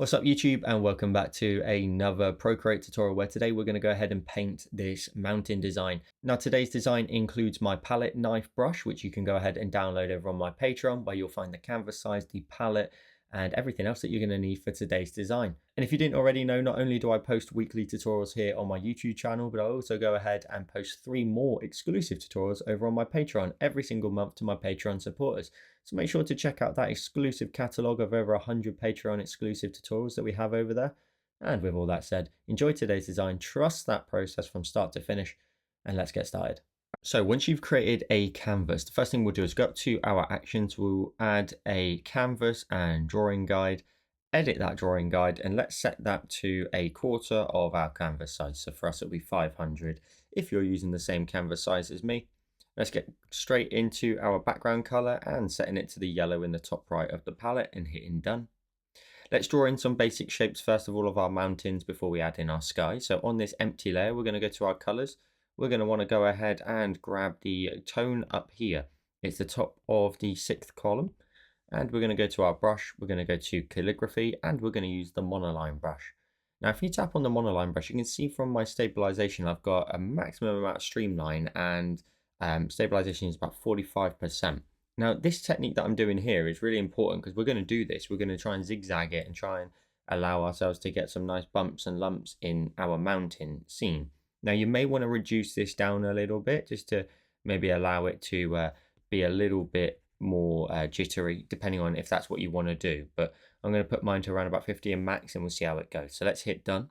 What's up YouTube, and welcome back to another Procreate tutorial where today we're going to go ahead and paint this mountain design. Now today's design includes my palette knife brush, which you can go ahead and download over on my Patreon, where you'll find the canvas size, the palette, and everything else that you're going to need for today's design. And if you didn't already know, not only do I post weekly tutorials here on my YouTube channel, but I also go ahead and post 3 more exclusive tutorials over on my Patreon every single month to my Patreon supporters. So make sure to check out that exclusive catalogue of over 100 Patreon exclusive tutorials that we have over there. And with all that said, enjoy today's design, trust that process from start to finish, and let's get started. So once you've created a canvas, the first thing we'll do is go up to our actions. We'll add a canvas and drawing guide, edit that drawing guide, and let's set that to 1/4 of our canvas size. So for us, it'll be 500 if you're using the same canvas size as me. Let's get straight into our background color and setting it to the yellow in the top right of the palette and hitting done. Let's draw in some basic shapes first of all of our mountains before we add in our sky. So on this empty layer, we're going to go to our colors. We're going to want to go ahead and grab the tone up here. It's the top of the 6th column. And we're going to go to our brush. We're going to go to calligraphy and we're going to use the monoline brush. Now, if you tap on the monoline brush, you can see from my stabilization, I've got a maximum amount of streamline and stabilization is about 45%. Now, this technique that I'm doing here is really important because we're going to do this. We're going to try and zigzag it and try and allow ourselves to get some nice bumps and lumps in our mountain scene. Now, you may want to reduce this down a little bit just to maybe allow it to be a little bit more jittery, depending on if that's what you want to do. But I'm going to put mine to around about 50 and max and we'll see how it goes. So let's hit done.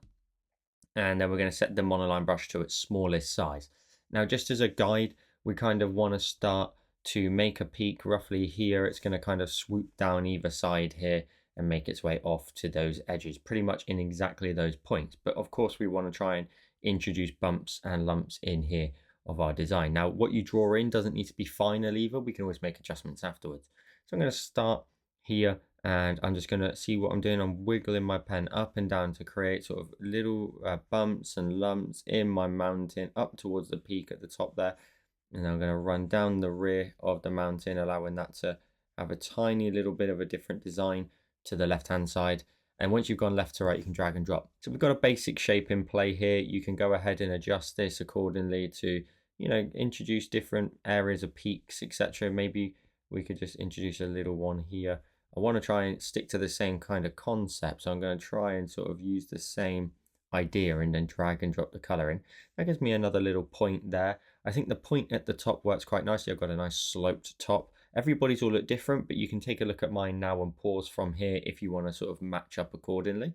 And then we're going to set the monoline brush to its smallest size. Now, just as a guide, we kind of want to start to make a peak roughly here. It's going to kind of swoop down either side here and make its way off to those edges, pretty much in exactly those points. But of course, we want to try and introduce bumps and lumps in here of our design. Now, what you draw in doesn't need to be final either. We can always make adjustments afterwards. So I'm going to start here and I'm just going to see what I'm doing. I'm wiggling my pen up and down to create sort of little bumps and lumps in my mountain up towards the peak at the top there. And I'm going to run down the rear of the mountain, allowing that to have a tiny little bit of a different design to the left-hand side. And once you've gone left to right, you can drag and drop. So we've got a basic shape in play here. You can go ahead and adjust this accordingly to, introduce different areas of peaks, etc. Maybe we could just introduce a little one here. I want to try and stick to the same kind of concept. So I'm going to try and sort of use the same idea and then drag and drop the color in. That gives me another little point there. I think the point at the top works quite nicely. I've got a nice sloped top. Everybody's all look different, but you can take a look at mine now and pause from here if you want to sort of match up accordingly.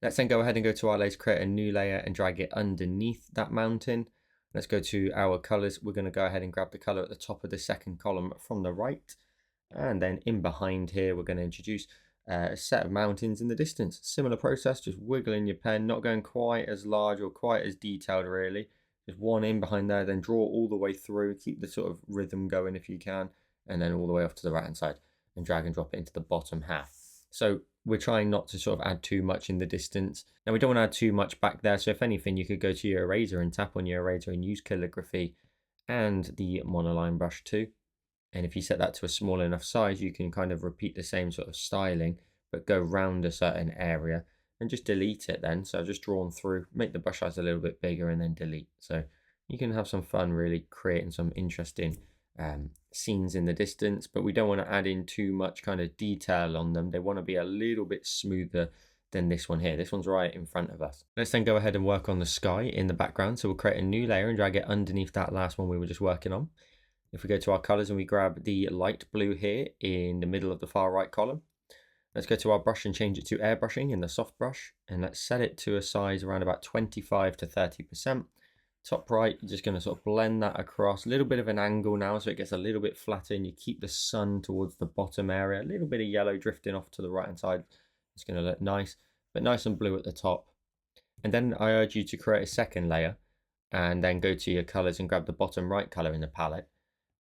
Let's then go ahead and go to our layers, create a new layer and drag it underneath that mountain. Let's go to our colors. We're going to go ahead and grab the color at the top of the 2nd column from the right. And then in behind here, we're going to introduce a set of mountains in the distance. Similar process, just wiggling your pen, not going quite as large or quite as detailed really. Just one in behind there, then draw all the way through, keep the sort of rhythm going if you can, and then all the way off to the right hand side and drag and drop it into the bottom half. So we're trying not to sort of add too much in the distance. Now we don't want to add too much back there. So if anything, you could go to your eraser and tap on your eraser and use calligraphy and the monoline brush too. And if you set that to a small enough size, you can kind of repeat the same sort of styling, but go round a certain area and just delete it then. So I've just drawn through, make the brush size a little bit bigger and then delete. So you can have some fun really creating some interesting scenes in the distance, but we don't want to add in too much kind of detail on them. They want to be a little bit smoother than this one here. This one's right in front of us. Let's then go ahead and work on the sky in the background. So we'll create a new layer and drag it underneath that last one we were just working on. If we go to our colors and we grab the light blue here in the middle of the far right column, let's go to our brush and change it to airbrushing in the soft brush. And let's set it to a size around about 25 to 30%. Top right, you're just going to sort of blend that across. A little bit of an angle now so it gets a little bit flatter and you keep the sun towards the bottom area. A little bit of yellow drifting off to the right hand side. It's going to look nice, but nice and blue at the top. And then I urge you to create a second layer and then go to your colors and grab the bottom right color in the palette.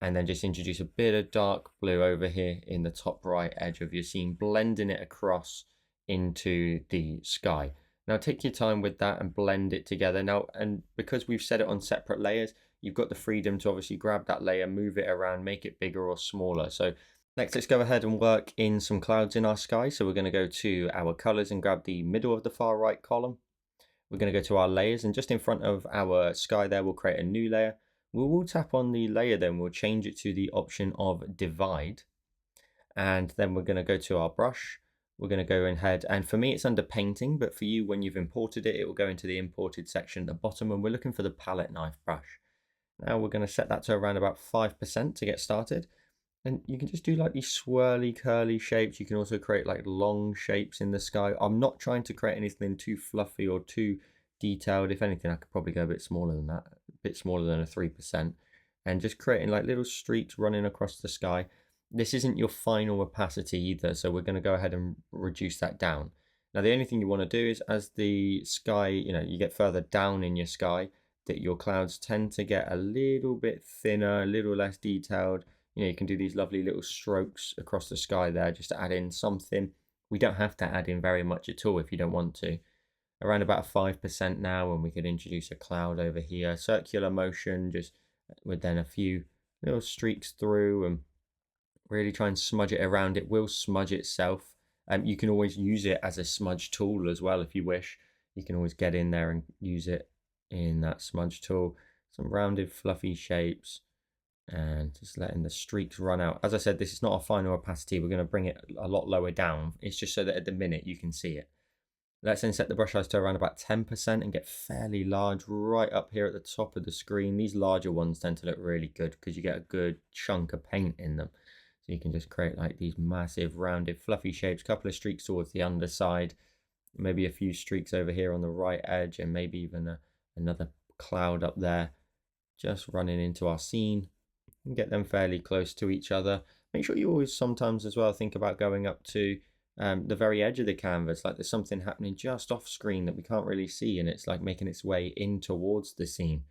And then just introduce a bit of dark blue over here in the top right edge of your scene, blending it across into the sky. Now take your time with that and blend it together. Now, and because we've set it on separate layers, you've got the freedom to obviously grab that layer, move it around, make it bigger or smaller. So Next, let's go ahead and work in some clouds in our sky. So we're going to go to our colors and grab the middle of the far right column. We're going to go to our layers, and just in front of our sky there, we'll create a new layer. We'll tap on the layer, then we'll change it to the option of divide. And then we're going to go to our brush. We're going to go ahead, and for me it's under painting, but for you, when you've imported it, it will go into the imported section at the bottom, and we're looking for the palette knife brush. Now we're going to set that to around about 5% to get started. And you can just do like these swirly, curly shapes. You can also create like long shapes in the sky. I'm not trying to create anything too fluffy or too detailed. If anything, I could probably go a bit smaller than that, a bit smaller than a 3%. And just creating like little streaks running across the sky. This isn't your final opacity either, so we're going to go ahead and reduce that down. Now, the only thing you want to do is as the sky, you get further down in your sky, that your clouds tend to get a little bit thinner, a little less detailed. You can do these lovely little strokes across the sky there just to add in something. We don't have to add in very much at all if you don't want to. Around about 5% now, and we could introduce a cloud over here. Circular motion, just with then a few little streaks through, and really try and smudge it around. It will smudge itself. You can always use it as a smudge tool as well if you wish. You can always get in there and use it in that smudge tool. Some rounded fluffy shapes, and just letting the streaks run out. As I said, this is not a final opacity. We're going to bring it a lot lower down. It's just so that at the minute you can see it. Let's then set the brush size to around about 10% and get fairly large right up here at the top of the screen. These larger ones tend to look really good because you get a good chunk of paint in them. So you can just create like these massive rounded fluffy shapes, couple of streaks towards the underside, maybe a few streaks over here on the right edge, and maybe even another cloud up there, just running into our scene. And get them fairly close to each other. Make sure you always sometimes as well think about going up to the very edge of the canvas, like there's something happening just off screen that we can't really see, and it's like making its way in towards the scene.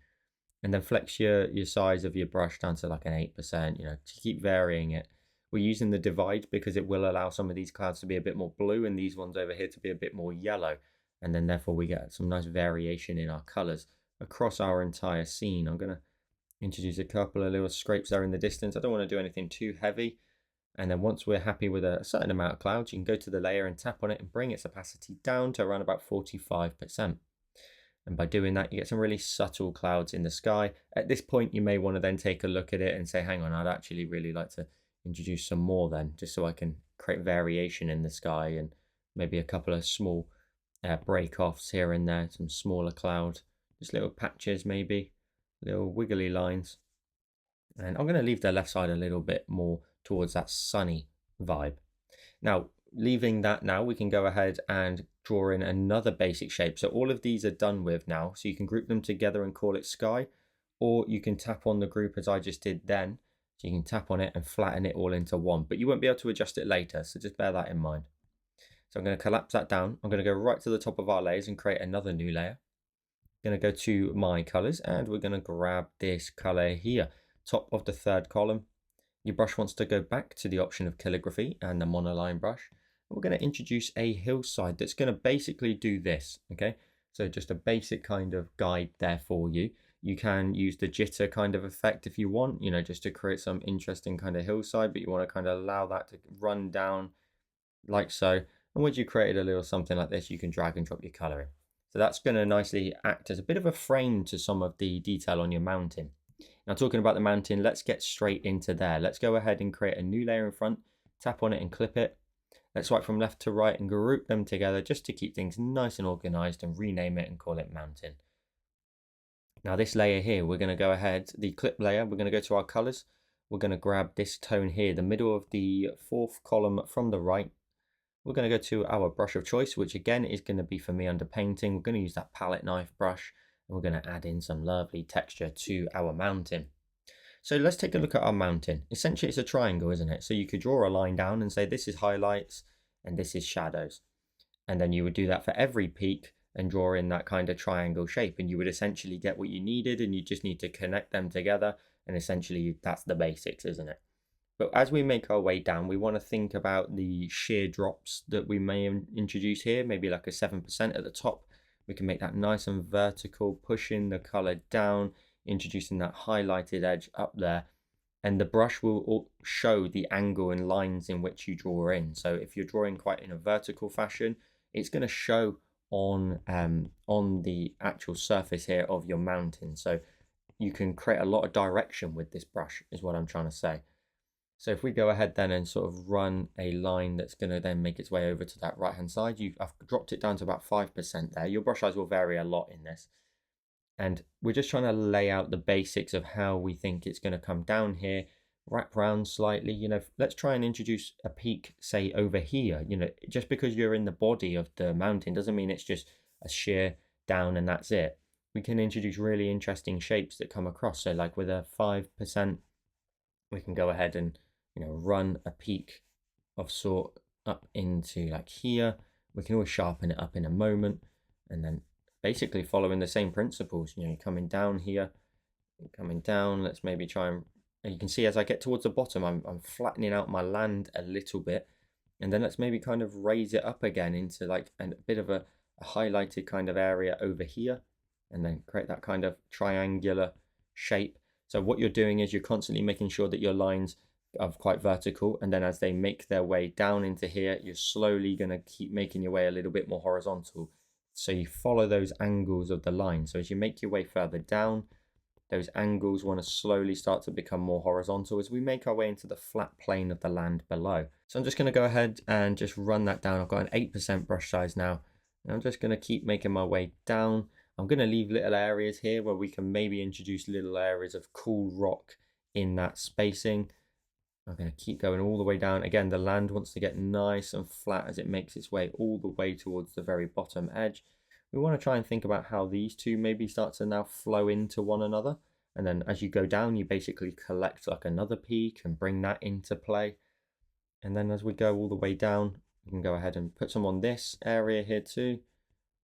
And then flex your size of your brush down to like an 8%, to keep varying it. We're using the divide because it will allow some of these clouds to be a bit more blue and these ones over here to be a bit more yellow. And then therefore we get some nice variation in our colors across our entire scene. I'm going to introduce a couple of little scrapes there in the distance. I don't want to do anything too heavy. And then once we're happy with a certain amount of clouds, you can go to the layer and tap on it and bring its opacity down to around about 45%. And by doing that, you get some really subtle clouds in the sky. At this point, you may want to then take a look at it and say, hang on, I'd actually really like to introduce some more then, just so I can create variation in the sky and maybe a couple of small break-offs here and there, some smaller clouds, just little patches maybe. Little wiggly lines. And I'm going to leave the left side a little bit more towards that sunny vibe. Now, leaving that now, we can go ahead and draw in another basic shape. So all of these are done with now. So you can group them together and call it sky, or you can tap on the group as I just did then. So you can tap on it and flatten it all into one, but you won't be able to adjust it later. So just bear that in mind. So I'm going to collapse that down. I'm going to go right to the top of our layers and create another new layer. Going to go to my colors, and we're going to grab this color here, top of the third column. Your brush wants to go back to the option of calligraphy and the monoline brush. We're going to introduce a hillside that's going to basically do this. Okay, so just a basic kind of guide there for you. You can use the jitter kind of effect if you want, just to create some interesting kind of hillside, but you want to kind of allow that to run down like so. And once you've created a little something like this, you can drag and drop your color in. So that's going to nicely act as a bit of a frame to some of the detail on your mountain. Now, talking about the mountain, let's get straight into there. Let's go ahead and create a new layer in front, tap on it and clip it. Let's swipe from left to right and group them together just to keep things nice and organized, and rename it and call it mountain. Now this layer here, we're going to go ahead, the clip layer, we're going to go to our colors. We're going to grab this tone here, the middle of the fourth column from the right. We're going to go to our brush of choice, which again is going to be for me under painting. We're going to use that palette knife brush, and we're going to add in some lovely texture to our mountain. So let's take a look at our mountain. Essentially, it's a triangle, isn't it? So you could draw a line down and say this is highlights and this is shadows. And then you would do that for every peak and draw in that kind of triangle shape, and you would essentially get what you needed, and you just need to connect them together. And essentially, that's the basics, isn't it? But as we make our way down, we want to think about the shear drops that we may introduce here, maybe like a 7% at the top. We can make that nice and vertical, pushing the color down, introducing that highlighted edge up there. and the brush will show the angle and lines in which you draw in. So if you're drawing quite in a vertical fashion, it's going to show on the actual surface here of your mountain. So you can create a lot of direction with this brush, is what I'm trying to say. So if we go ahead then and sort of run a line that's going to then make its way over to that right hand side, I've dropped it down to about 5% there. Your brush size will vary a lot in this. And we're just trying to lay out the basics of how we think it's going to come down here, wrap around slightly. You know, let's try and introduce a peak, say over here. You know, just because you're in the body of the mountain doesn't mean it's just a sheer down and that's it. We can introduce really interesting shapes that come across. So like with a 5%, we can go ahead and, you know, run a peak of sort up into like here. We can always sharpen it up in a moment, and then basically following the same principles. You know, coming down here, coming down. Let's maybe try and you can see as I get towards the bottom, I'm flattening out my land a little bit, and then let's maybe kind of raise it up again into like a bit of a highlighted kind of area over here, and then create that kind of triangular shape. So what you're doing is you're constantly making sure that your lines are quite vertical, and then as they make their way down into here, you're slowly going to keep making your way a little bit more horizontal. So you follow those angles of the line. So as you make your way further down, those angles want to slowly start to become more horizontal as we make our way into the flat plane of the land below. So I'm just going to go ahead and just run that down. I've got an 8% brush size now, and I'm just going to keep making my way down. I'm going to leave little areas here where we can maybe introduce little areas of cool rock in that spacing. I'm going to keep going all the way down. Again, the land wants to get nice and flat as it makes its way all the way towards the very bottom edge. We want to try and think about how these two maybe start to now flow into one another. And then as you go down, you basically collect like another peak and bring that into play. And then as we go all the way down, you can go ahead and put some on this area here too,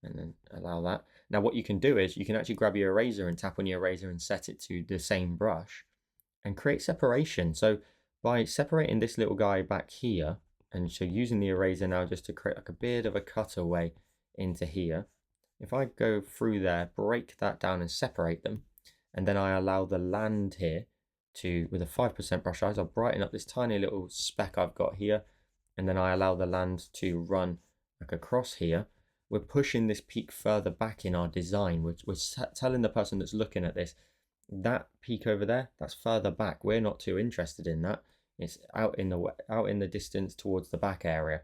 and then allow that. Now what you can do is you can actually grab your eraser and tap on your eraser and set it to the same brush and create separation. So by separating this little guy back here, and so using the eraser now just to create like a bit of a cutaway into here, if I go through there, break that down and separate them, and then I allow the land here to, with a 5% brush size, I'll brighten up this tiny little speck I've got here, and then I allow the land to run like across here. We're pushing this peak further back in our design. We're telling the person that's looking at this, that peak over there, that's further back. We're not too interested in that. It's out in the distance towards the back area.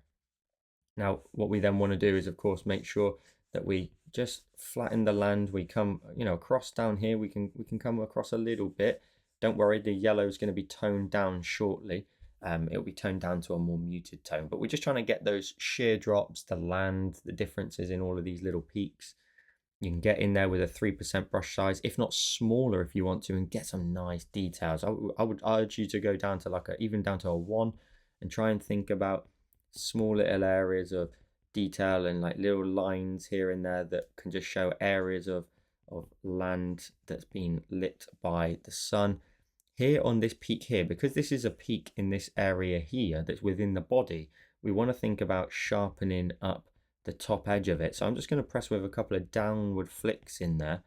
Now, what we then want to do is, of course, make sure that we just flatten the land. We come, you know, across down here. We can come across a little bit. Don't worry, the yellow is going to be toned down shortly. It'll be toned down to a more muted tone. But we're just trying to get those sheer drops, the land, the differences in all of these little peaks. You can get in there with a 3% brush size, if not smaller if you want to, and get some nice details. I would urge you to go down to like even down to a 1 and try and think about small little areas of detail and like little lines here and there that can just show areas of land that's been lit by the sun. Here on this peak here, because this is a peak in this area here that's within the body, we want to think about sharpening up the top edge of it. So I'm just going to press with a couple of downward flicks in there,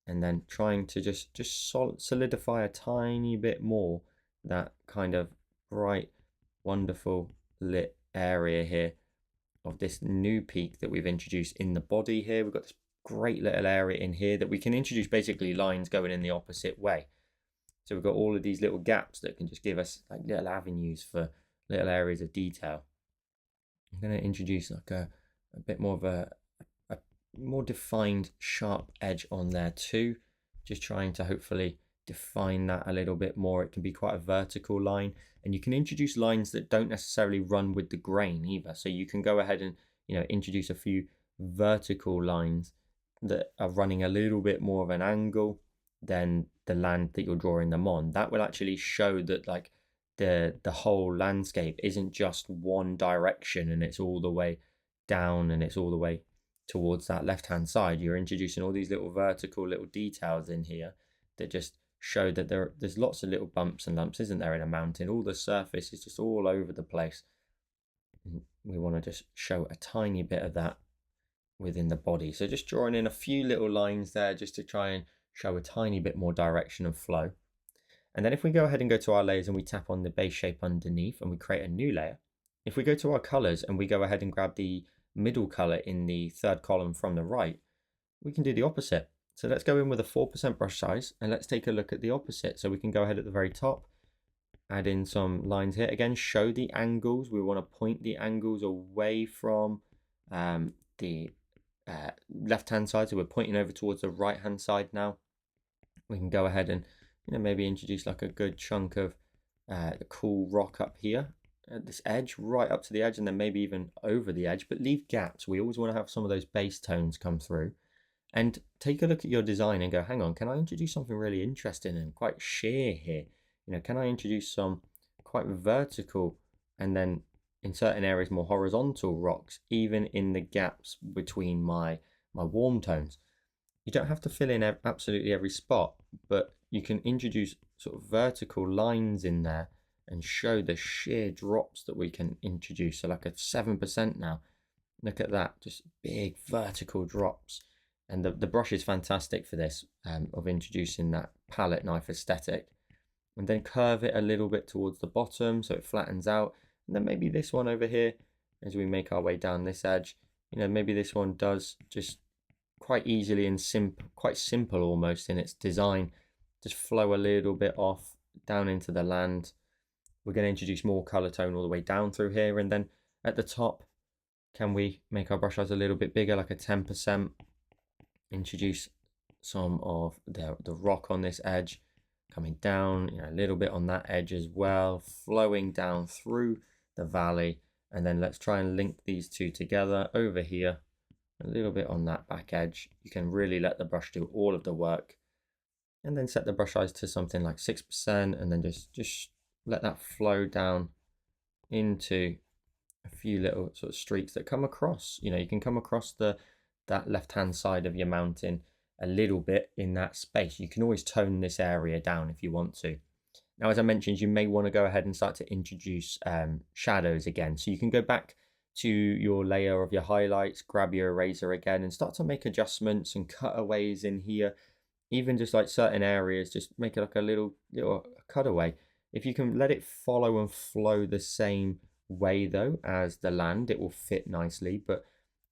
and then trying to just solidify a tiny bit more that kind of bright, wonderful lit area here of this new peak that we've introduced in the body here. We've got this great little area in here that we can introduce basically lines going in the opposite way. So we've got all of these little gaps that can just give us like little avenues for little areas of detail. I'm going to introduce like a bit more of a more defined sharp edge on there too, just trying to hopefully define that a little bit more. It can be quite a vertical line, and you can introduce lines that don't necessarily run with the grain either. So you can go ahead and, you know, introduce a few vertical lines that are running a little bit more of an angle than the land that you're drawing them on. That will actually show that like the whole landscape isn't just one direction and it's all the way down and it's all the way towards that left hand side. You're introducing all these little vertical little details in here that just show that there's lots of little bumps and lumps, isn't there, in a mountain? All the surface is just all over the place. We want to just show a tiny bit of that within the body. So just drawing in a few little lines there just to try and show a tiny bit more direction and flow. And then if we go ahead and go to our layers and we tap on the base shape underneath and we create a new layer, if we go to our colors and we go ahead and grab the middle color in the third column from the right, we can do the opposite. So let's go in with a 4% brush size and let's take a look at the opposite. So we can go ahead at the very top, add in some lines here. Again, show the angles. We want to point the angles away from the left-hand side. So we're pointing over towards the right-hand side now. We can go ahead and maybe introduce like a good chunk of the cool rock up here at this edge, right up to the edge, and then maybe even over the edge, but leave gaps. We always want to have some of those base tones come through. And take a look at your design and go, hang on, can I introduce something really interesting and quite sheer here? Can I introduce some quite vertical and then in certain areas more horizontal rocks, even in the gaps between my warm tones? You don't have to fill in absolutely every spot, but you can introduce sort of vertical lines in there and show the sheer drops that we can introduce. So like a 7% now. Look at that, just big vertical drops. And the brush is fantastic for this, of introducing that palette knife aesthetic. And then curve it a little bit towards the bottom so it flattens out. And then maybe this one over here, as we make our way down this edge, maybe this one does just quite easily and quite simple almost in its design, just flow a little bit off down into the land. We're going to introduce more color tone all the way down through here. And then at the top, can we make our brush size a little bit bigger, like a 10%? Introduce some of the rock on this edge, coming down, a little bit on that edge as well, flowing down through the valley. And then let's try and link these two together over here, a little bit on that back edge. You can really let the brush do all of the work. And then set the brush size to something like 6%, and then just let that flow down into a few little sort of streaks that come across. You can come across that left-hand side of your mountain a little bit in that space. You can always tone this area down if you want to. Now, as I mentioned, you may want to go ahead and start to introduce shadows again. So you can go back to your layer of your highlights, grab your eraser again and start to make adjustments and cutaways in here. Even just like certain areas, just make it like a little cutaway. If you can let it follow and flow the same way though as the land, it will fit nicely. But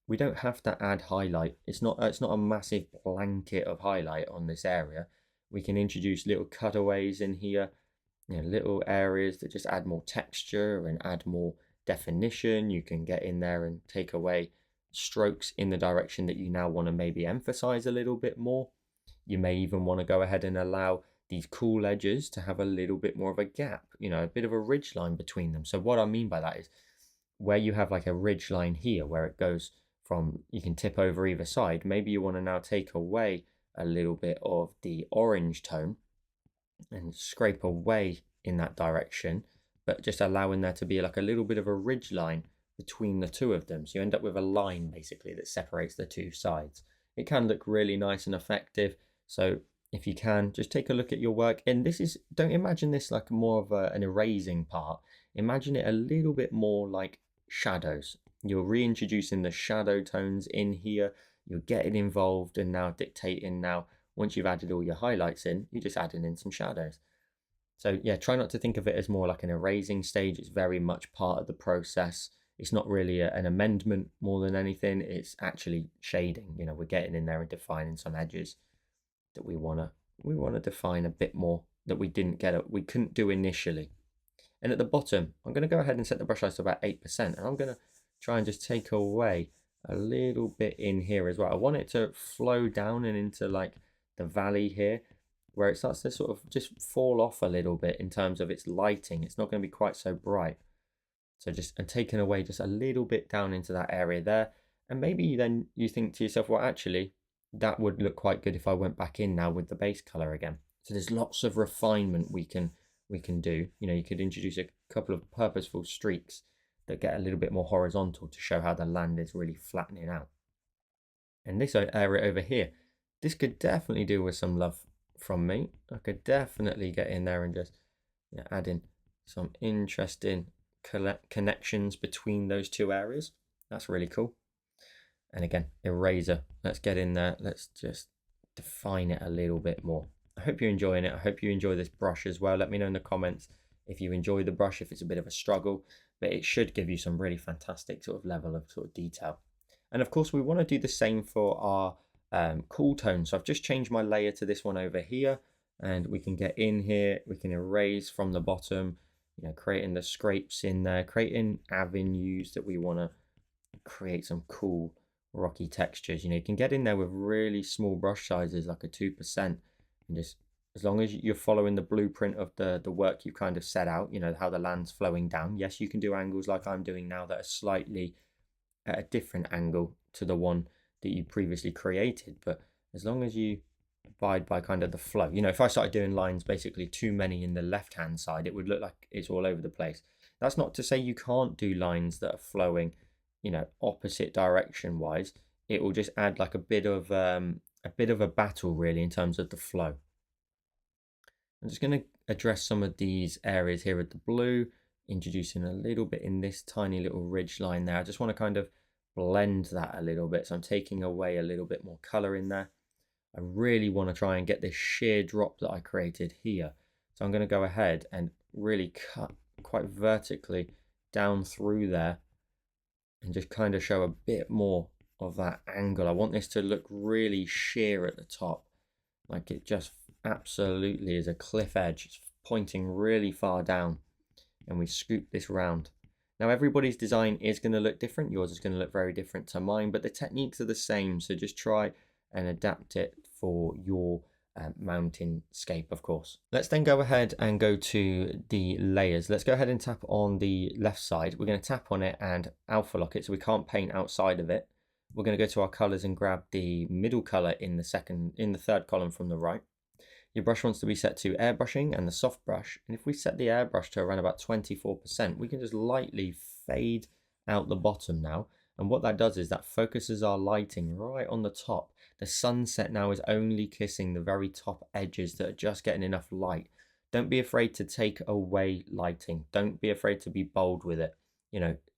we don't have to add highlight. It's not a massive blanket of highlight on this area. We can introduce little cutaways in here, little areas that just add more texture and add more definition. You can get in there and take away strokes in the direction that you now want to maybe emphasize a little bit more. You may even want to go ahead and allow these cool edges to have a little bit more of a gap, a bit of a ridge line between them. So what I mean by that is where you have like a ridge line here where it goes from, you can tip over either side. Maybe you want to now take away a little bit of the orange tone and scrape away in that direction, but just allowing there to be like a little bit of a ridge line between the two of them. So you end up with a line basically that separates the two sides. It can look really nice and effective. So if you can, just take a look at your work. And don't imagine this like more of an erasing part. Imagine it a little bit more like shadows. You're reintroducing the shadow tones in here. You're getting involved and now dictating now. Once you've added all your highlights in, you're just adding in some shadows. So yeah, try not to think of it as more like an erasing stage. It's very much part of the process. It's not really an amendment more than anything. It's actually shading. We're getting in there and defining some edges that we want to define a bit more that we couldn't do initially. And at the bottom, I'm going to go ahead and set the brush size to about 8%, and I'm going to try and just take away a little bit in here as well. I want it to flow down and into like the valley here, where it starts to sort of just fall off a little bit in terms of its lighting. It's not going to be quite so bright. So and taking away just a little bit down into that area there. And maybe then you think to yourself, well, actually, that would look quite good if I went back in now with the base color again. So there's lots of refinement we can do. You could introduce a couple of purposeful streaks that get a little bit more horizontal to show how the land is really flattening out. And this area over here, this could definitely do with some love from me. I could definitely get in there and just add in some interesting connections between those two areas. That's really cool. And again, eraser, let's get in there. Let's just define it a little bit more. I hope you're enjoying it. I hope you enjoy this brush as well. Let me know in the comments if you enjoy the brush, if it's a bit of a struggle, but it should give you some really fantastic sort of level of sort of detail. And of course, we want to do the same for our cool tone. So I've just changed my layer to this one over here, and we can get in here, we can erase from the bottom, creating the scrapes in there, creating avenues that we want to create some cool rocky textures. You can get in there with really small brush sizes, like a 2%, and just as long as you're following the blueprint of the work you kind of set out, how the land's flowing down. Yes, you can do angles like I'm doing now that are slightly at a different angle to the one that you previously created, but as long as you abide by kind of the flow. If I started doing lines basically too many in the left hand side, it would look like it's all over the place. That's not to say you can't do lines that are flowing opposite direction wise. It will just add like a bit of a battle really in terms of the flow. I'm just going to address some of these areas here with the blue, introducing a little bit in this tiny little ridge line there. I just want to kind of blend that a little bit, so I'm taking away a little bit more color in there. I really want to try and get this sheer drop that I created here, so I'm going to go ahead and really cut quite vertically down through there and just kind of show a bit more of that angle. I want this to look really sheer at the top, like it just absolutely is a cliff edge. It's pointing really far down, and we scoop this round. Now everybody's design is going to look different. Yours is going to look very different to mine, but the techniques are the same, so just try and adapt it for your mountainscape, of course. Let's then go ahead and go to the layers. Let's go ahead and tap on the left side. We're going to tap on it and alpha lock it so we can't paint outside of it. We're going to go to our colors and grab the middle color in the third column from the right. Your brush wants to be set to airbrushing and the soft brush, and if we set the airbrush to around about 24%, we can just lightly fade out the bottom now. And what that does is that focuses our lighting right on the top. The sunset now is only kissing the very top edges that are just getting enough light. Don't be afraid to take away lighting. Don't be afraid to be bold with it.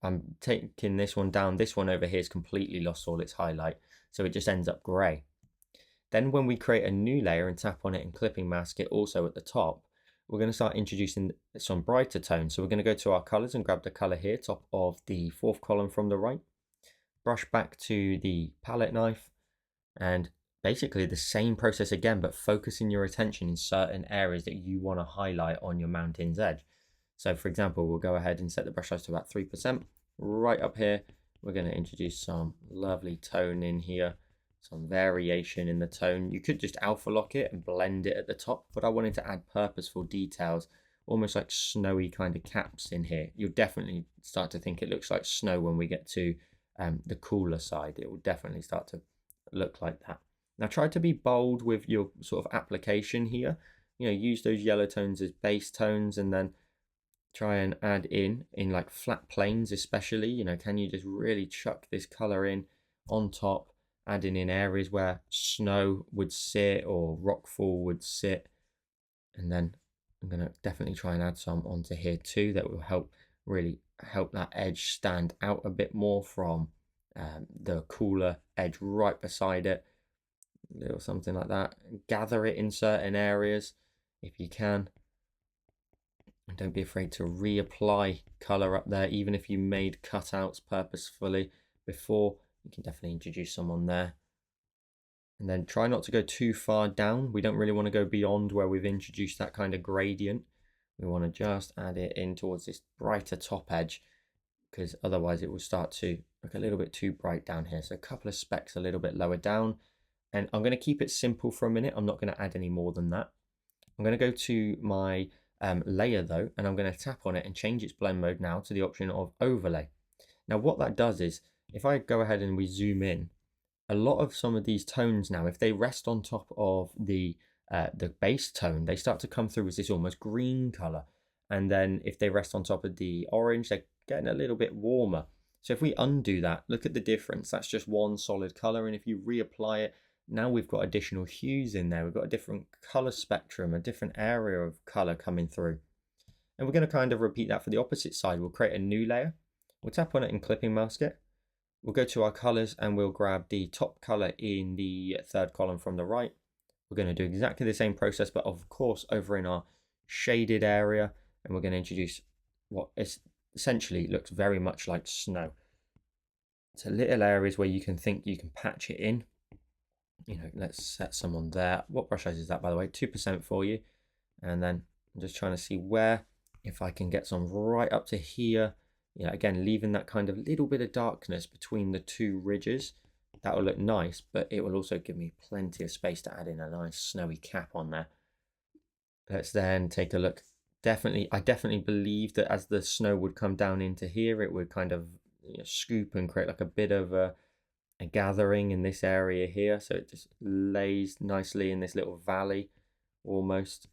I'm taking this one down. This one over here has completely lost all its highlight, so it just ends up grey. Then when we create a new layer and tap on it and clipping mask it also at the top, we're going to start introducing some brighter tones. So we're going to go to our colors and grab the color here, top of the fourth column from the right. Brush back to the palette knife, and basically the same process again, but focusing your attention in certain areas that you want to highlight on your mountain's edge. So for example, we'll go ahead and set the brush size to about 3%. Right up here, we're going to introduce some lovely tone in here, some variation in the tone. You could just alpha lock it and blend it at the top, but I wanted to add purposeful details, almost like snowy kind of caps in here. You'll definitely start to think it looks like snow when we get to the cooler side. It will definitely start to look like that. Now try to be bold with your sort of application here. Use those yellow tones as base tones, and then try and add in like flat planes especially. Can you just really chuck this color in on top, adding in areas where snow would sit or rockfall would sit. And then I'm going to definitely try and add some onto here too that will really help that edge stand out a bit more from the cooler edge right beside it. A little something like that. Gather it in certain areas if you can. And don't be afraid to reapply color up there, even if you made cutouts purposefully before. You can definitely introduce some on there. And then try not to go too far down. We don't really want to go beyond where we've introduced that kind of gradient. We want to just add it in towards this brighter top edge, because otherwise it will start to look a little bit too bright down here. So a couple of specks a little bit lower down. And I'm going to keep it simple for a minute. I'm not going to add any more than that. I'm going to go to my layer though, and I'm going to tap on it and change its blend mode now to the option of overlay. Now what that does is, if I go ahead and we zoom in, a lot of some of these tones now, if they rest on top of the base tone, they start to come through as this almost green color. And then if they rest on top of the orange, they're getting a little bit warmer. So if we undo that, look at the difference. That's just one solid color. And if you reapply it, now we've got additional hues in there. We've got a different color spectrum, a different area of color coming through. And we're going to kind of repeat that for the opposite side. We'll create a new layer. We'll tap on it and clipping mask it. We'll go to our colors and we'll grab the top color in the third column from the right. we're going to do exactly the same process, but of course over in our shaded area, and we're going to introduce what is essentially looks very much like snow. So little areas where you can think you can patch it in. You know, let's set some on there. What brush size is that, by the way? 2% for you. And then I'm just trying to see where, if I can get some right up to here. Yeah, again, leaving that kind of little bit of darkness between the two ridges. That will look nice, but it will also give me plenty of space to add in a nice snowy cap on there. Let's then take a look. I definitely believe that as the snow would come down into here, it would kind of, you know, scoop and create like a bit of a gathering in this area here. So it just lays nicely in this little valley almost.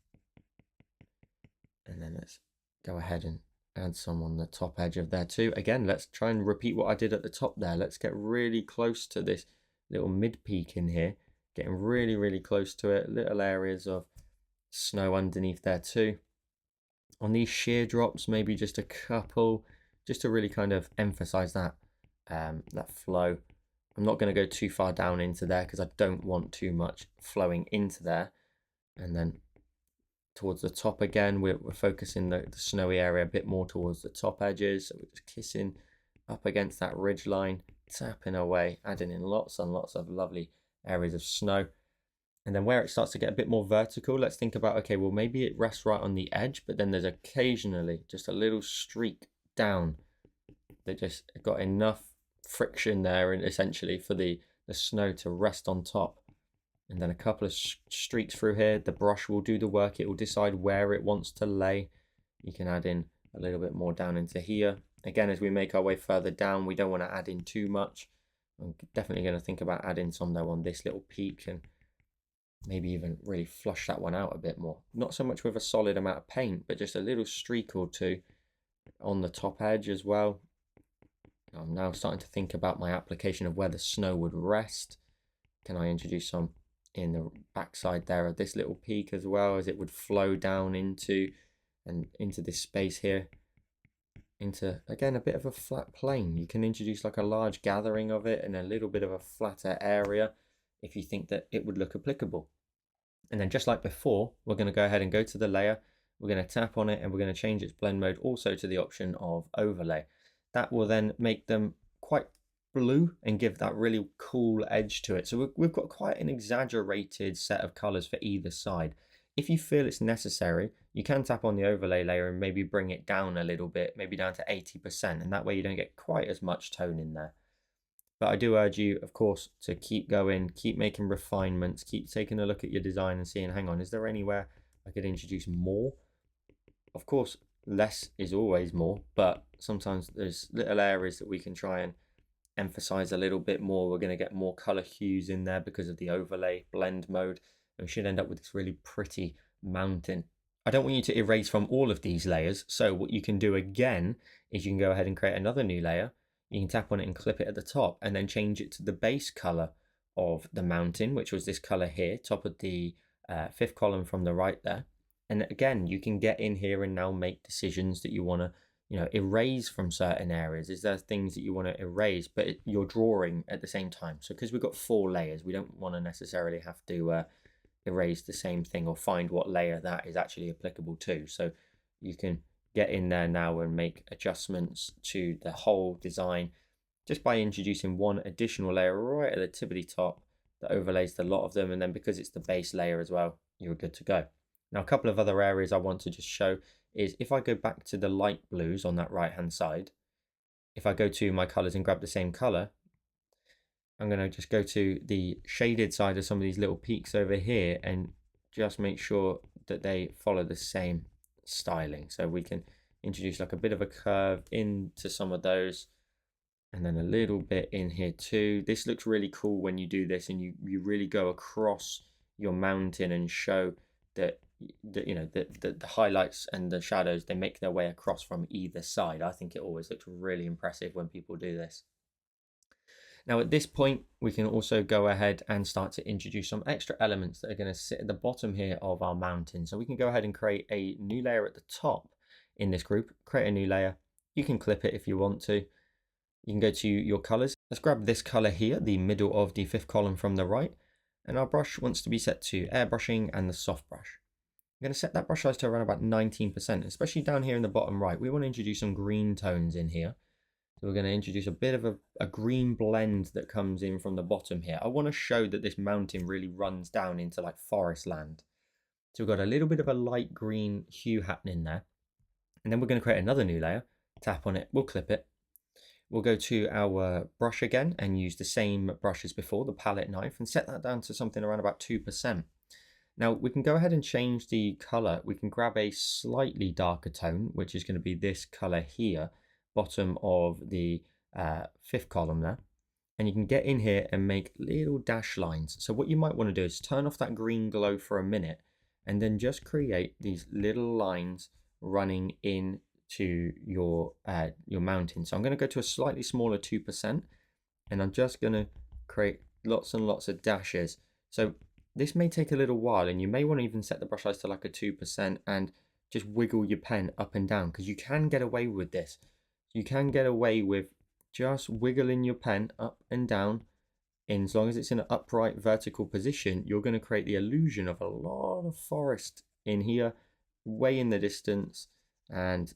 And then let's go ahead and add some on the top edge of there too. Again, let's try and repeat what I did at the top there. Let's get really close to this little mid peak in here, getting really, really close to it. Little areas of snow underneath there too. On these shear drops, maybe just a couple, just to really kind of emphasize that that flow. I'm not going to go too far down into there because I don't want too much flowing into there. And then towards the top again, we're focusing the snowy area a bit more towards the top edges. So we're just kissing up against that ridge line, tapping away, adding in lots and lots of lovely areas of snow. And then where it starts to get a bit more vertical, let's think about, okay, well, maybe it rests right on the edge, but then there's occasionally just a little streak down that just got enough friction there, and essentially for the snow to rest on top. And then a couple of streaks through here. The brush will do the work. It will decide where it wants to lay. You can add in a little bit more down into here. Again, as we make our way further down, we don't want to add in too much. I'm definitely going to think about adding some though on this little peak, and maybe even really flush that one out a bit more. Not so much with a solid amount of paint, but just a little streak or two on the top edge as well. I'm now starting to think about my application of where the snow would rest. Can I introduce some in the backside there of this little peak as well, as it would flow down into this space here, into again a bit of a flat plane. You can introduce like a large gathering of it and a little bit of a flatter area if you think that it would look applicable. And then just like before, we're going to go ahead and go to the layer, we're going to tap on it, and we're going to change its blend mode also to the option of overlay. That will then make them quite blue and give that really cool edge to it. So we've got quite an exaggerated set of colors for either side. If you feel it's necessary, you can tap on the overlay layer and maybe bring it down a little bit, maybe down to 80%, and that way you don't get quite as much tone in there. But I do urge you, of course, to keep going, keep making refinements, keep taking a look at your design and seeing, hang on, is there anywhere I could introduce more? Of course, less is always more, but sometimes there's little areas that we can try and emphasize a little bit more. We're going to get more color hues in there because of the overlay blend mode, and we should end up with this really pretty mountain. I don't want you to erase from all of these layers, so what you can do again is you can go ahead and create another new layer. You can tap on it and clip it at the top, and then change it to the base color of the mountain, which was this color here, top of the fifth column from the right there. And again, you can get in here and now make decisions that you want to, you know, erase from certain areas. Is there things that you want to erase, but you're drawing at the same time? So because we've got 4 layers, we don't want to necessarily have to erase the same thing or find what layer that is actually applicable to. So you can get in there now and make adjustments to the whole design just by introducing one additional layer right at the tippity top that overlays the lot of them. And then because it's the base layer as well, you're good to go. Now, a couple of other areas I want to just show is if I go back to the light blues on that right hand side, if I go to my colors and grab the same color, I'm going to just go to the shaded side of some of these little peaks over here and just make sure that they follow the same styling. So we can introduce like a bit of a curve into some of those, and then a little bit in here too. This looks really cool when you do this and you really go across your mountain and show that you know the highlights and the shadows, they make their way across from either side. I think it always looks really impressive when people do this. Now at this point, we can also go ahead and start to introduce some extra elements that are going to sit at the bottom here of our mountain. So we can go ahead and create a new layer at the top in this group, create a new layer. You can clip it if you want to. You can go to your colors. Let's grab this color here, the middle of the 5th column from the right. And our brush wants to be set to airbrushing and the soft brush. I'm going to set that brush size to around about 19%, especially down here in the bottom right. We want to introduce some green tones in here. So we're going to introduce a bit of a green blend that comes in from the bottom here. I want to show that this mountain really runs down into like forest land. So we've got a little bit of a light green hue happening there. And then we're going to create another new layer, tap on it, we'll clip it. We'll go to our brush again and use the same brush as before, the palette knife, and set that down to something around about 2%. Now we can go ahead and change the color. We can grab a slightly darker tone, which is going to be this color here, bottom of the fifth column there. And you can get in here and make little dash lines. So what you might want to do is turn off that green glow for a minute and then just create these little lines running into your mountain. So I'm going to go to a slightly smaller 2%, and I'm just going to create lots and lots of dashes. So this may take a little while, and you may want to even set the brush size to like a 2% and just wiggle your pen up and down, because you can get away with this. You can get away with just wiggling your pen up and down. And as long as it's in an upright vertical position, you're going to create the illusion of a lot of forest in here, way in the distance, and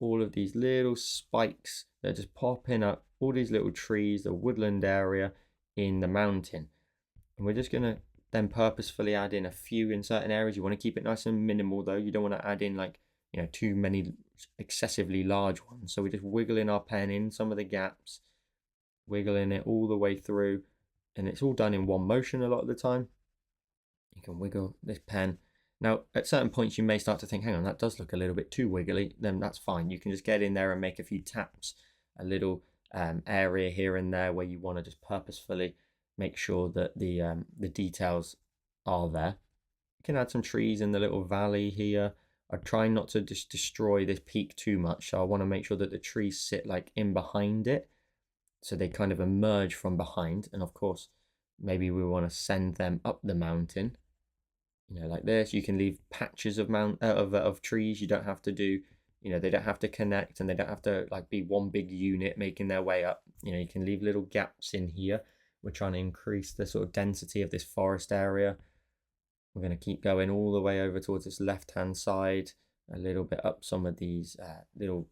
all of these little spikes that are just popping up, all these little trees, the woodland area in the mountain. And we're just going to then purposefully add in a few in certain areas. You want to keep it nice and minimal though. You don't want to add in like, too many excessively large ones. So we're just wiggling our pen in some of the gaps, wiggling it all the way through, and it's all done in one motion a lot of the time. You can wiggle this pen. Now, at certain points, you may start to think, hang on, that does look a little bit too wiggly. Then that's fine. You can just get in there and make a few taps, a little area here and there where you want to just purposefully make sure that the details are there. You can add some trees in the little valley here. I'm trying not to just destroy this peak too much. So I want to make sure that the trees sit like in behind it, so they kind of emerge from behind. And of course, maybe we want to send them up the mountain, like this. You can leave patches of trees. You don't have to do, they don't have to connect, and they don't have to like be one big unit making their way up. You can leave little gaps in here. We're trying to increase the sort of density of this forest area. We're going to keep going all the way over towards this left-hand side, a little bit up some of these little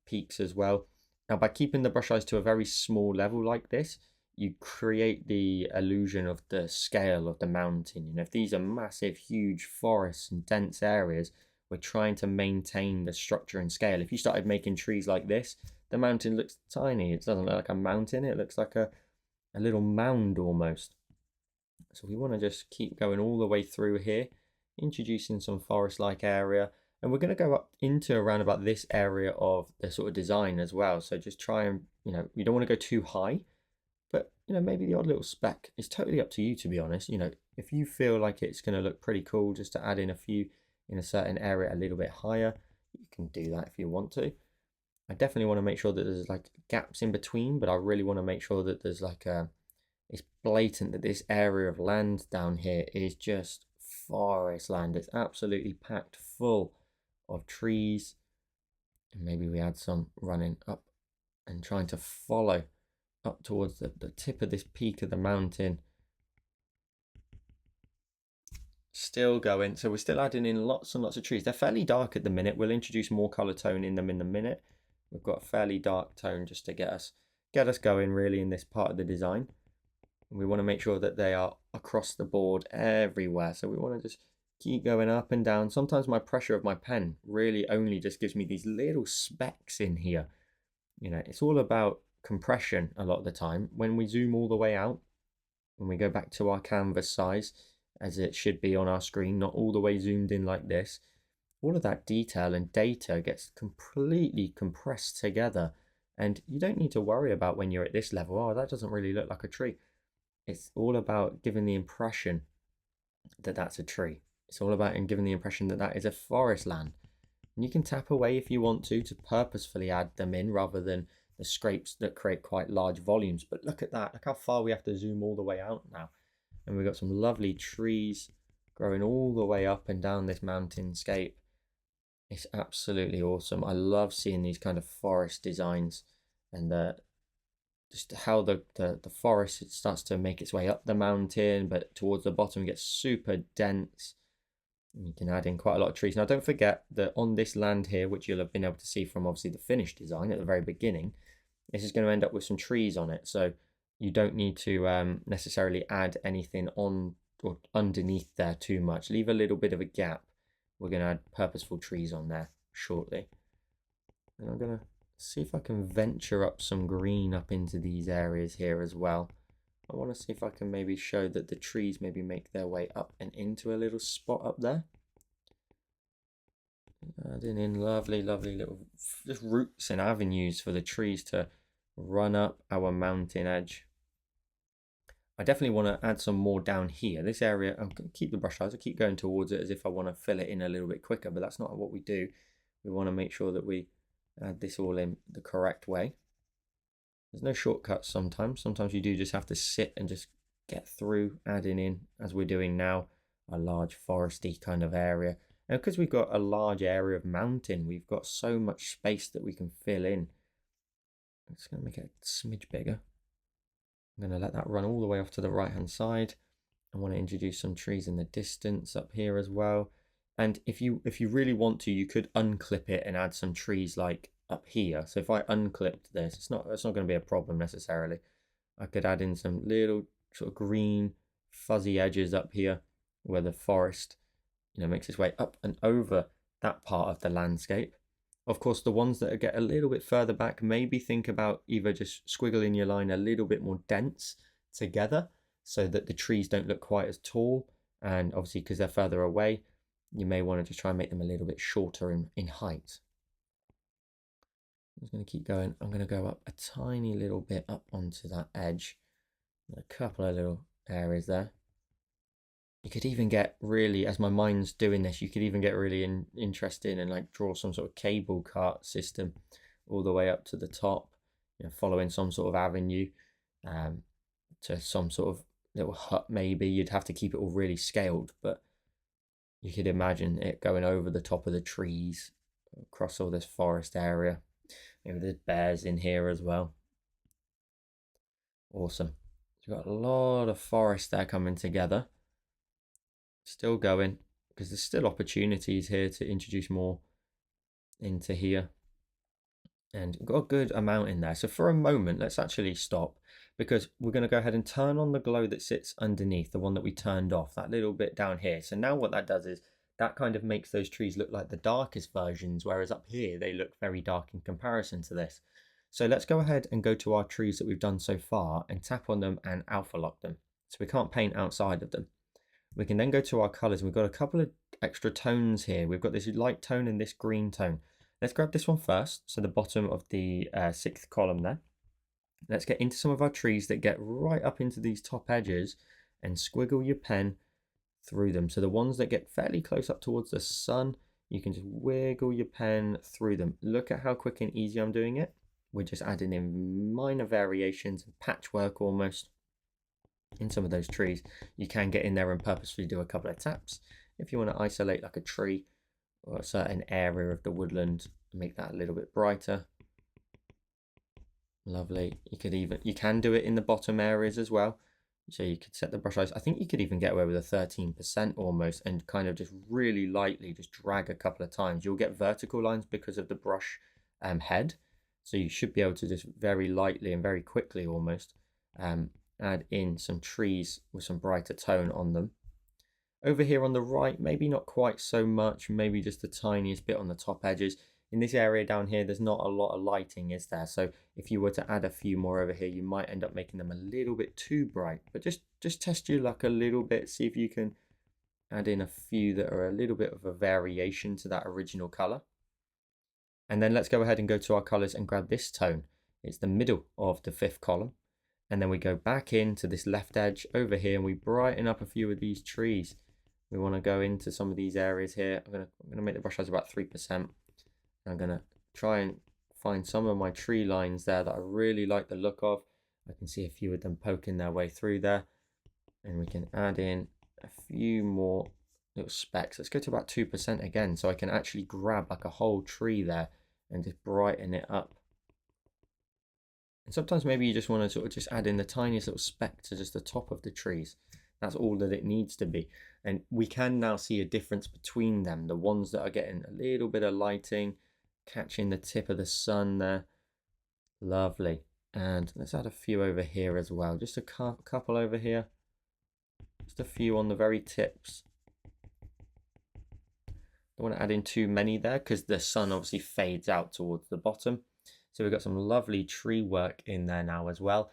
peaks as well. Now, by keeping the brush size to a very small level like this, you create the illusion of the scale of the mountain. If these are massive, huge forests and dense areas, we're trying to maintain the structure and scale. If you started making trees like this, the mountain looks tiny. It doesn't look like a mountain. It looks like a little mound almost. So we want to just keep going all the way through here, introducing some forest-like area. And we're going to go up into around about this area of the sort of design as well. So just try and, you don't want to go too high, but, maybe the odd little speck. It's totally up to you, to be honest. If you feel like it's going to look pretty cool just to add in a few in a certain area a little bit higher, you can do that if you want to. I definitely want to make sure that there's like gaps in between, but I really want to make sure that there's like it's blatant that this area of land down here is just forest land. It's absolutely packed full of trees. And maybe we add some running up and trying to follow up towards the tip of this peak of the mountain. Still going. So we're still adding in lots and lots of trees. They're fairly dark at the minute. We'll introduce more color tone in them in a minute. We've got a fairly dark tone just to get us going really in this part of the design. And we want to make sure that they are across the board everywhere. So we want to just keep going up and down. Sometimes my pressure of my pen really only just gives me these little specks in here. It's all about compression a lot of the time. When we zoom all the way out, when we go back to our canvas size, as it should be on our screen, not all the way zoomed in like this, all of that detail and data gets completely compressed together. And you don't need to worry about when you're at this level, oh, that doesn't really look like a tree. It's all about giving the impression that that's a tree. It's all about giving the impression that that is a forest land. And you can tap away if you want to purposefully add them in rather than the scrapes that create quite large volumes. But look at that. Look how far we have to zoom all the way out now. And we've got some lovely trees growing all the way up and down this mountainscape. It's absolutely awesome. I love seeing these kind of forest designs, and just how the forest, it starts to make its way up the mountain, but towards the bottom it gets super dense. You can add in quite a lot of trees. Now, don't forget that on this land here, which you'll have been able to see from obviously the finished design at the very beginning, this is going to end up with some trees on it. So you don't need to necessarily add anything on or underneath there too much. Leave a little bit of a gap. We're going to add purposeful trees on there shortly. And I'm going to see if I can venture up some green up into these areas here as well. I want to see if I can maybe show that the trees maybe make their way up and into a little spot up there. Adding in lovely, lovely little just roots and avenues for the trees to run up our mountain edge. I definitely want to add some more down here. This area, I'm going to keep the brush size. I keep going towards it as if I want to fill it in a little bit quicker, but that's not what we do. We want to make sure that we add this all in the correct way. There's no shortcuts sometimes. Sometimes you do just have to sit and just get through adding in, as we're doing now, a large foresty kind of area. And because we've got a large area of mountain, we've got so much space that we can fill in. I'm just going to make it a smidge bigger. I'm going to let that run all the way off to the right hand side. I want to introduce some trees in the distance up here as well. And if you really want to, you could unclip it and add some trees like up here. So if I unclipped this, it's not going to be a problem necessarily. I could add in some little sort of green fuzzy edges up here where the forest, makes its way up and over that part of the landscape. Of course, the ones that get a little bit further back, maybe think about either just squiggling your line a little bit more dense together so that the trees don't look quite as tall. And obviously, because they're further away, you may want to just try and make them a little bit shorter in height. I'm just going to keep going. I'm going to go up a tiny little bit up onto that edge. A couple of little areas there. You could even get really, as my mind's doing this, you could even get really interested and like draw some sort of cable cart system all the way up to the top, following some sort of avenue to some sort of little hut maybe. You'd have to keep it all really scaled, but you could imagine it going over the top of the trees, across all this forest area. Maybe there's bears in here as well. Awesome. So we've got a lot of forest there coming together. Still going, because there's still opportunities here to introduce more into here. And we've got a good amount in there. So for a moment, let's actually stop, because we're going to go ahead and turn on the glow that sits underneath, the one that we turned off, that little bit down here. So now what that does is that kind of makes those trees look like the darkest versions, whereas up here they look very dark in comparison to this. So let's go ahead and go to our trees that we've done so far and tap on them and alpha lock them. So we can't paint outside of them. We can then go to our colors. We've got a couple of extra tones here. We've got this light tone and this green tone. Let's grab this one first. So the bottom of the 6th column there. Let's get into some of our trees that get right up into these top edges and squiggle your pen through them. So the ones that get fairly close up towards the sun, you can just wiggle your pen through them. Look at how quick and easy I'm doing it. We're just adding in minor variations and patchwork almost in some of those trees. You can get in there and purposefully do a couple of taps if you want to isolate like a tree or a certain area of the woodland, make that a little bit brighter. Lovely. You can do it in the bottom areas as well. So you could set the brush size. I think you could even get away with a 13% almost, and kind of just really lightly just drag a couple of times. You'll get vertical lines because of the brush head. So you should be able to just very lightly and very quickly almost add in some trees with some brighter tone on them. Over here on the right, maybe not quite so much, maybe just the tiniest bit on the top edges. In this area down here, there's not a lot of lighting, is there? So if you were to add a few more over here, you might end up making them a little bit too bright. But just test your luck a little bit, see if you can add in a few that are a little bit of a variation to that original color. And then let's go ahead and go to our colors and grab this tone. It's the middle of the 5th column. And then we go back into this left edge over here and we brighten up a few of these trees. We want to go into some of these areas here. I'm gonna make the brush size about 3%. I'm gonna try and find some of my tree lines there that I really like the look of. I can see a few of them poking their way through there. And we can add in a few more little specks. Let's go to about 2% again, so I can actually grab like a whole tree there and just brighten it up And sometimes maybe you just want to sort of just add in the tiniest little speck to just the top of the trees. That's all that it needs to be. And we can now see a difference between them. The ones that are getting a little bit of lighting, catching the tip of the sun there. Lovely. And let's add a few over here as well. Just a couple over here. Just a few on the very tips. Don't want to add in too many there because the sun obviously fades out towards the bottom. So we've got some lovely tree work in there now as well.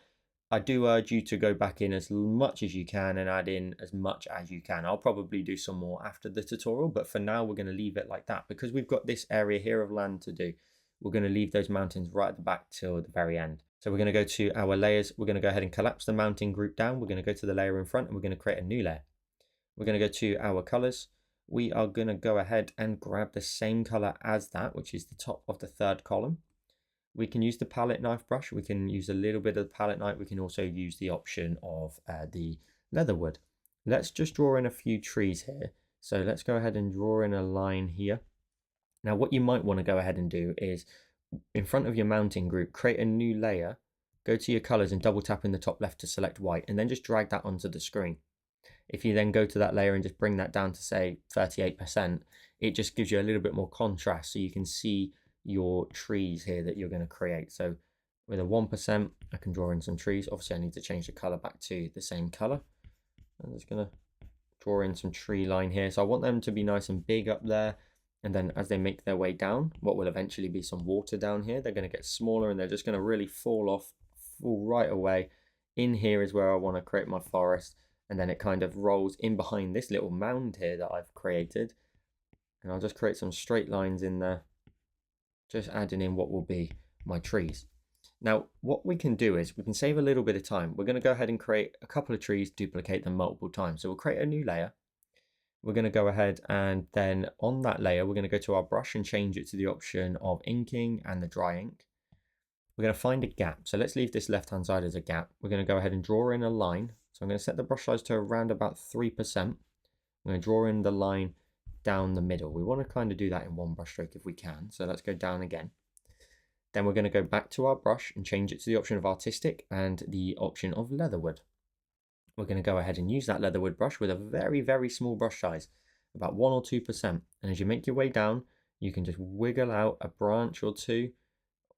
I do urge you to go back in as much as you can and add in as much as you can. I'll probably do some more after the tutorial, but for now we're going to leave it like that because we've got this area here of land to do. We're going to leave those mountains right at the back till the very end. So we're going to go to our layers. We're going to go ahead and collapse the mountain group down. We're going to go to the layer in front and we're going to create a new layer. We're going to go to our colors. We are going to go ahead and grab the same color as that, which is the top of the third column. We can use the palette knife brush. We can use a little bit of the palette knife. We can also use the option of the leatherwood. Let's just draw in a few trees here. So let's go ahead and draw in a line here. Now what you might want to go ahead and do is in front of your mountain group, create a new layer, go to your colors and double tap in the top left to select white and then just drag that onto the screen. If you then go to that layer and just bring that down to say 38%, it just gives you a little bit more contrast so you can see your trees here that you're going to create. So with a 1%, I can draw in some trees. Obviously I need to change the color back to the same color. I'm just going to draw in some tree line here. So I want them to be nice and big up there. And then as they make their way down, what will eventually be some water down here, they're going to get smaller and they're just going to really fall right away. In here is where I want to create my forest. And then it kind of rolls in behind this little mound here that I've created. And I'll just create some straight lines in there, just adding in what will be my trees. Now, what we can do is we can save a little bit of time. We're going to go ahead and create a couple of trees, duplicate them multiple times. So we'll create a new layer. We're going to go ahead and then on that layer, we're going to go to our brush and change it to the option of inking and the dry ink. We're going to find a gap. So let's leave this left-hand side as a gap. We're going to go ahead and draw in a line. So I'm going to set the brush size to around about 3%. I'm going to draw in the line down the middle. We want to kind of do that in one brush stroke if we can. So let's go down again. Then we're going to go back to our brush and change it to the option of artistic and the option of leatherwood. We're going to go ahead and use that leatherwood brush with a very, very small brush size, about 1 or 2%. And as you make your way down, you can just wiggle out a branch or two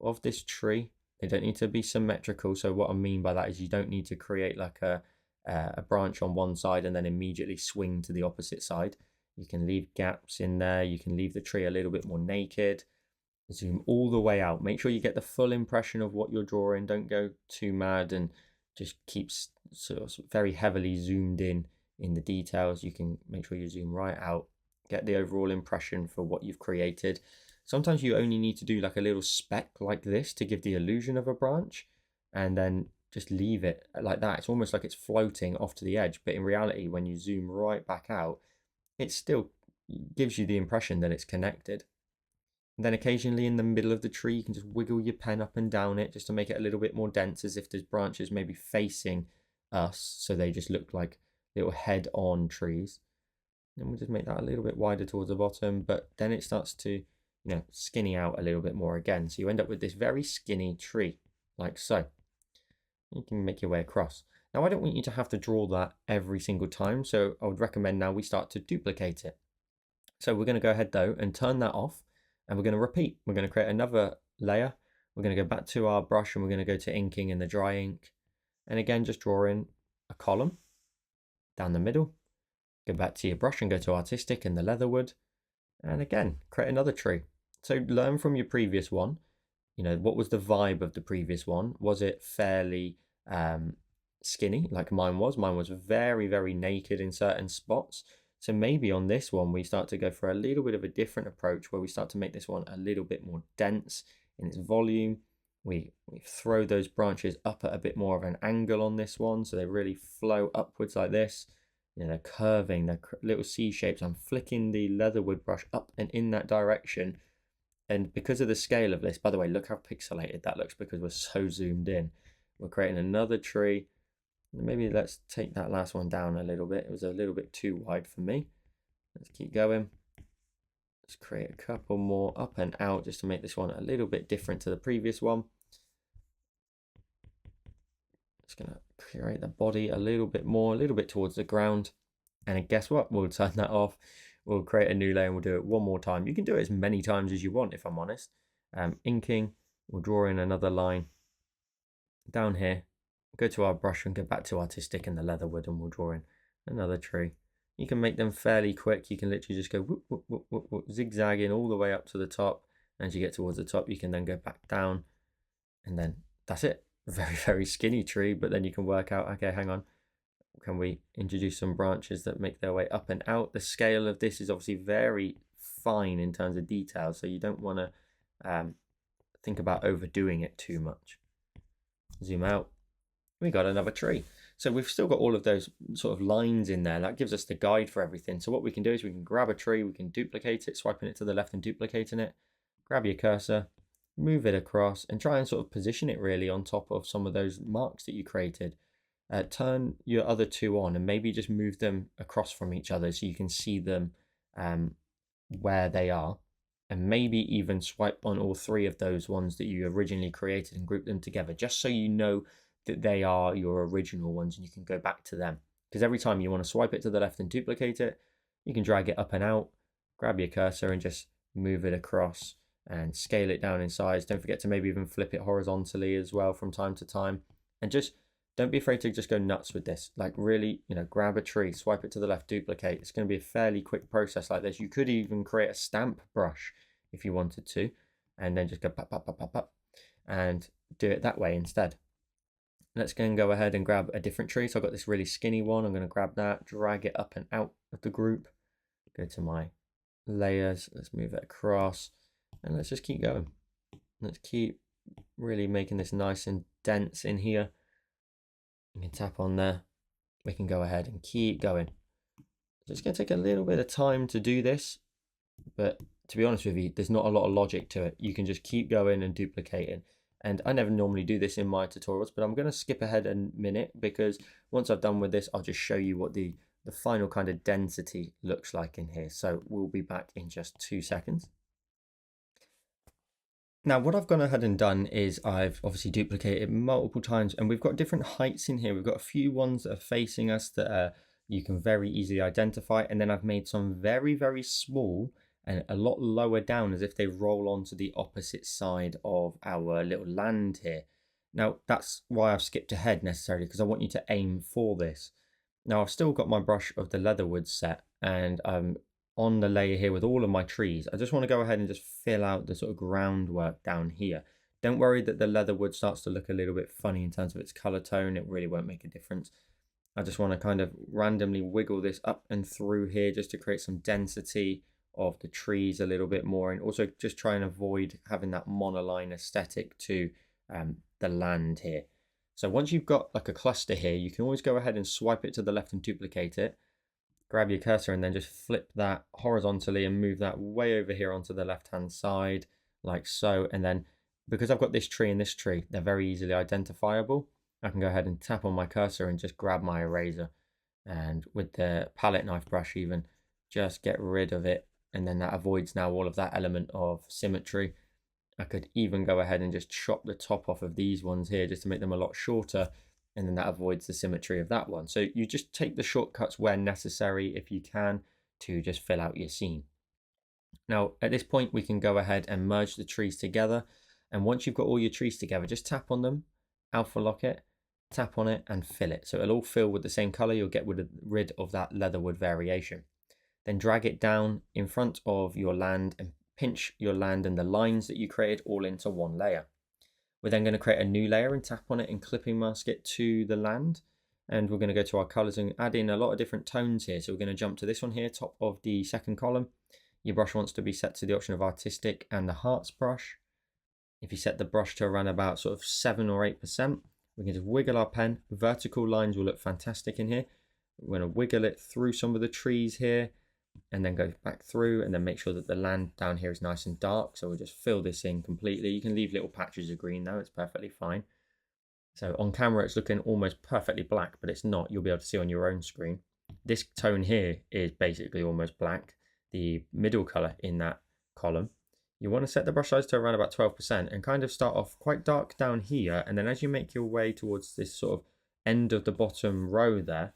of this tree. They don't need to be symmetrical. So what I mean by that is you don't need to create like a branch on one side and then immediately swing to the opposite side. You can leave gaps in there. You can leave the tree a little bit more naked. Zoom all the way out. Make sure you get the full impression of what you're drawing. Don't go too mad and just keep sort of very heavily zoomed in the details. You can make sure you zoom right out, get the overall impression for what you've created. Sometimes you only need to do like a little speck like this to give the illusion of a branch and then just leave it like that. It's almost like it's floating off to the edge, but in reality, when you zoom right back out, it still gives you the impression that it's connected. And then occasionally in the middle of the tree, you can just wiggle your pen up and down it just to make it a little bit more dense, as if there's branches maybe facing us, so they just look like little head-on trees. And we'll just make that a little bit wider towards the bottom, but then it starts to, skinny out a little bit more again. So you end up with this very skinny tree, like so. You can make your way across. Now, I don't want you to have to draw that every single time, so I would recommend now we start to duplicate it. So we're going to go ahead though and turn that off. And we're going to repeat. We're going to create another layer. We're going to go back to our brush and we're going to go to inking and the dry ink. And again, just draw in a column down the middle. Go back to your brush and go to artistic and the leatherwood. And again, create another tree. So learn from your previous one. What was the vibe of the previous one? Was it fairly skinny like mine was? Mine was very, very naked in certain spots. So maybe on this one, we start to go for a little bit of a different approach where we start to make this one a little bit more dense in its volume. We throw those branches up at a bit more of an angle on this one. So they really flow upwards like this. They're curving, they're little C shapes. I'm flicking the leatherwood brush up and in that direction. And because of the scale of this, by the way, look how pixelated that looks because we're so zoomed in. We're creating another tree. Maybe let's take that last one down a little bit. It was a little bit too wide for me. Let's keep going. Let's create a couple more up and out just to make this one a little bit different to the previous one. Just going to create the body a little bit more, a little bit towards the ground. And guess what? We'll turn that off. We'll create a new layer and we'll do it one more time. You can do it as many times as you want, if I'm honest. Inking, we'll draw in another line down here. Go to our brush and go back to artistic and the leatherwood, and we'll draw in another tree. You can make them fairly quick. You can literally just go whoop, whoop, whoop, whoop, whoop, zigzagging all the way up to the top. And as you get towards the top, you can then go back down, and then that's it. Very, very skinny tree, but then you can work out, okay, hang on, can we introduce some branches that make their way up and out? The scale of this is obviously very fine in terms of detail, so you don't want to think about overdoing it too much. Zoom out. We got another tree. So we've still got all of those sort of lines in there. That gives us the guide for everything. So what we can do is we can grab a tree, we can duplicate it, swiping it to the left and duplicating it. Grab your cursor, move it across, and try and sort of position it really on top of some of those marks that you created. Turn your other two on and maybe just move them across from each other so you can see them where they are. And maybe even swipe on all three of those ones that you originally created and group them together, just so you know that they are your original ones and you can go back to them. Because every time you want to swipe it to the left and duplicate it, you can drag it up and out, grab your cursor and just move it across and scale it down in size. Don't forget to maybe even flip it horizontally as well from time to time. And just don't be afraid to just go nuts with this. Like really, grab a tree, swipe it to the left, duplicate. It's going to be a fairly quick process like this. You could even create a stamp brush if you wanted to, and then just go pop, pop, pop, pop, pop, and do it that way instead. Let's go ahead and grab a different tree. So I've got this really skinny one. I'm going to grab that, drag it up and out of the group. Go to my layers. Let's move it across. And let's just keep going. Let's keep really making this nice and dense in here. You can tap on there. We can go ahead and keep going. So it's going to take a little bit of time to do this. But to be honest with you, there's not a lot of logic to it. You can just keep going and duplicating. And I never normally do this in my tutorials, but I'm going to skip ahead a minute because once I've done with this, I'll just show you what the final kind of density looks like in here. So we'll be back in just 2 seconds. Now, what I've gone ahead and done is I've obviously duplicated multiple times, and we've got different heights in here. We've got a few ones that are facing us that you can very easily identify. And then I've made some very, very small and a lot lower down as if they roll onto the opposite side of our little land here. Now, that's why I've skipped ahead necessarily, because I want you to aim for this. Now, I've still got my brush of the leatherwood set, and I'm on the layer here with all of my trees. I just want to go ahead and just fill out the sort of groundwork down here. Don't worry that the leatherwood starts to look a little bit funny in terms of its color tone. It really won't make a difference. I just want to kind of randomly wiggle this up and through here just to create some density of the trees a little bit more, and also just try and avoid having that monoline aesthetic to the land here. So once you've got like a cluster here, you can always go ahead and swipe it to the left and duplicate it. Grab your cursor and then just flip that horizontally and move that way over here onto the left hand side like so. And then because I've got this tree and this tree, they're very easily identifiable. I can go ahead and tap on my cursor and just grab my eraser, and with the palette knife brush even just get rid of it. And then that avoids now all of that element of symmetry. I could even go ahead and just chop the top off of these ones here just to make them a lot shorter, and then that avoids the symmetry of that one. So you just take the shortcuts where necessary if you can to just fill out your scene. Now at this point we can go ahead and merge the trees together, and once you've got all your trees together, just tap on them, alpha lock it, tap on it and fill it. So it'll all fill with the same color. You'll get rid of that leatherwood variation. Then drag it down in front of your land and pinch your land and the lines that you created all into one layer. We're then going to create a new layer and tap on it and clipping mask it to the land. And we're going to go to our colors and add in a lot of different tones here. So we're going to jump to this one here, top of the second column. Your brush wants to be set to the option of artistic and the hearts brush. If you set the brush to around about sort of 7 or 8%, we can just wiggle our pen. Vertical lines will look fantastic in here. We're going to wiggle it through some of the trees here, and then go back through, and then make sure that the land down here is nice and dark. So we'll just fill this in completely. You can leave little patches of green though, it's perfectly fine. So on camera it's looking almost perfectly black, but it's not. You'll be able to see on your own screen. This tone here is basically almost black, the middle color in that column. You want to set the brush size to around about 12% and kind of start off quite dark down here, and then as you make your way towards this sort of end of the bottom row there,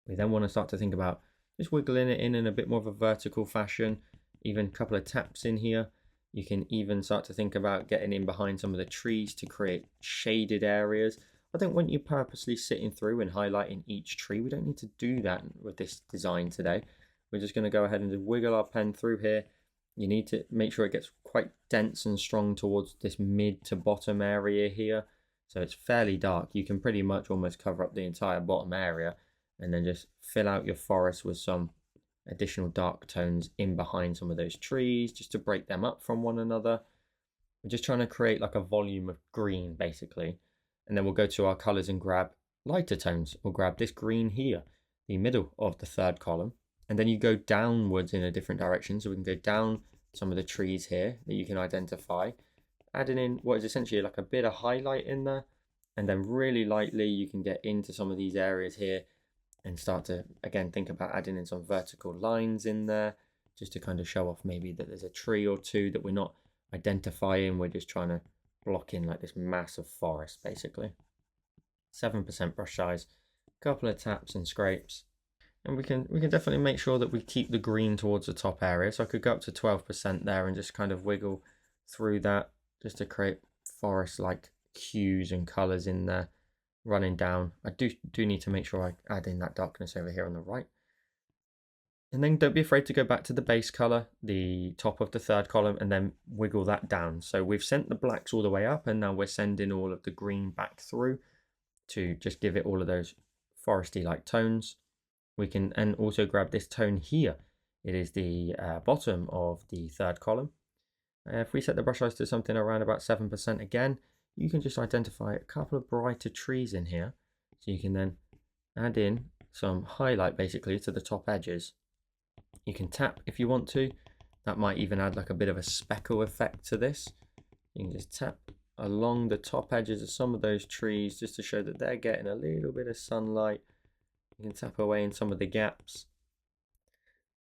we then want to start to think about just wiggling it in a bit more of a vertical fashion, even a couple of taps in here. You can even start to think about getting in behind some of the trees to create shaded areas. I don't want you purposely sitting through and highlighting each tree. We don't need to do that with this design today. We're just going to go ahead and just wiggle our pen through here. You need to make sure it gets quite dense and strong towards this mid to bottom area here. So it's fairly dark. You can pretty much almost cover up the entire bottom area, and then just fill out your forest with some additional dark tones in behind some of those trees, just to break them up from one another. We're just trying to create like a volume of green basically. And then we'll go to our colors and grab lighter tones. We'll grab this green here, the middle of the third column. And then you go downwards in a different direction. So we can go down some of the trees here that you can identify, adding in what is essentially like a bit of highlight in there. And then really lightly you can get into some of these areas here and start to, again, think about adding in some vertical lines in there, just to kind of show off maybe that there's a tree or two that we're not identifying. We're just trying to block in like this massive forest, basically. 7% brush size, a couple of taps and scrapes. And we can definitely make sure that we keep the green towards the top area. So I could go up to 12% there and just kind of wiggle through that just to create forest-like hues and colors in there running down. I do need to make sure I add in that darkness over here on the right. And then don't be afraid to go back to the base color, the top of the third column, and then wiggle that down. So we've sent the blacks all the way up, and now we're sending all of the green back through to just give it all of those foresty like tones. We can and also grab this tone here. It is the bottom of the third column. If we set the brush size to something around about 7% again, you can just identify a couple of brighter trees in here. So you can then add in some highlight basically to the top edges. You can tap if you want to. That might even add like a bit of a speckle effect to this. You can just tap along the top edges of some of those trees just to show that they're getting a little bit of sunlight. You can tap away in some of the gaps.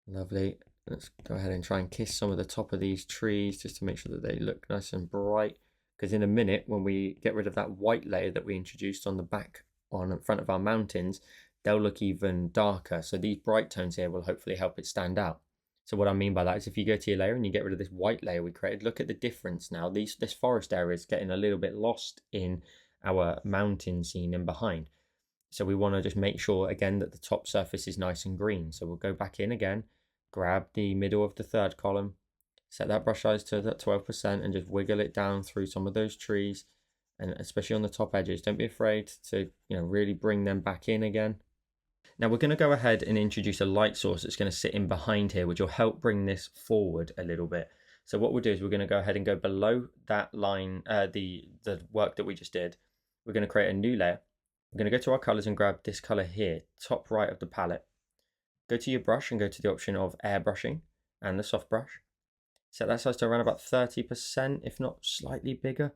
Lovely. Let's go ahead and try and kiss some of the top of these trees just to make sure that they look nice and bright. Because in a minute, when we get rid of that white layer that we introduced on the back, on front of our mountains, they'll look even darker. So these bright tones here will hopefully help it stand out. So what I mean by that is if you go to your layer and you get rid of this white layer we created, look at the difference now. This forest area is getting a little bit lost in our mountain scene and behind. So we want to just make sure again that the top surface is nice and green. So we'll go back in again, grab the middle of the third column, set that brush size to that 12% and just wiggle it down through some of those trees, and especially on the top edges. Don't be afraid to really bring them back in again. Now we're going to go ahead and introduce a light source that's going to sit in behind here, which will help bring this forward a little bit. So what we'll do is we're going to go ahead and go below that line, the work that we just did. We're going to create a new layer. We're going to go to our colors and grab this color here, top right of the palette. Go to your brush and go to the option of airbrushing and the soft brush. Set that size to around about 30%, if not slightly bigger.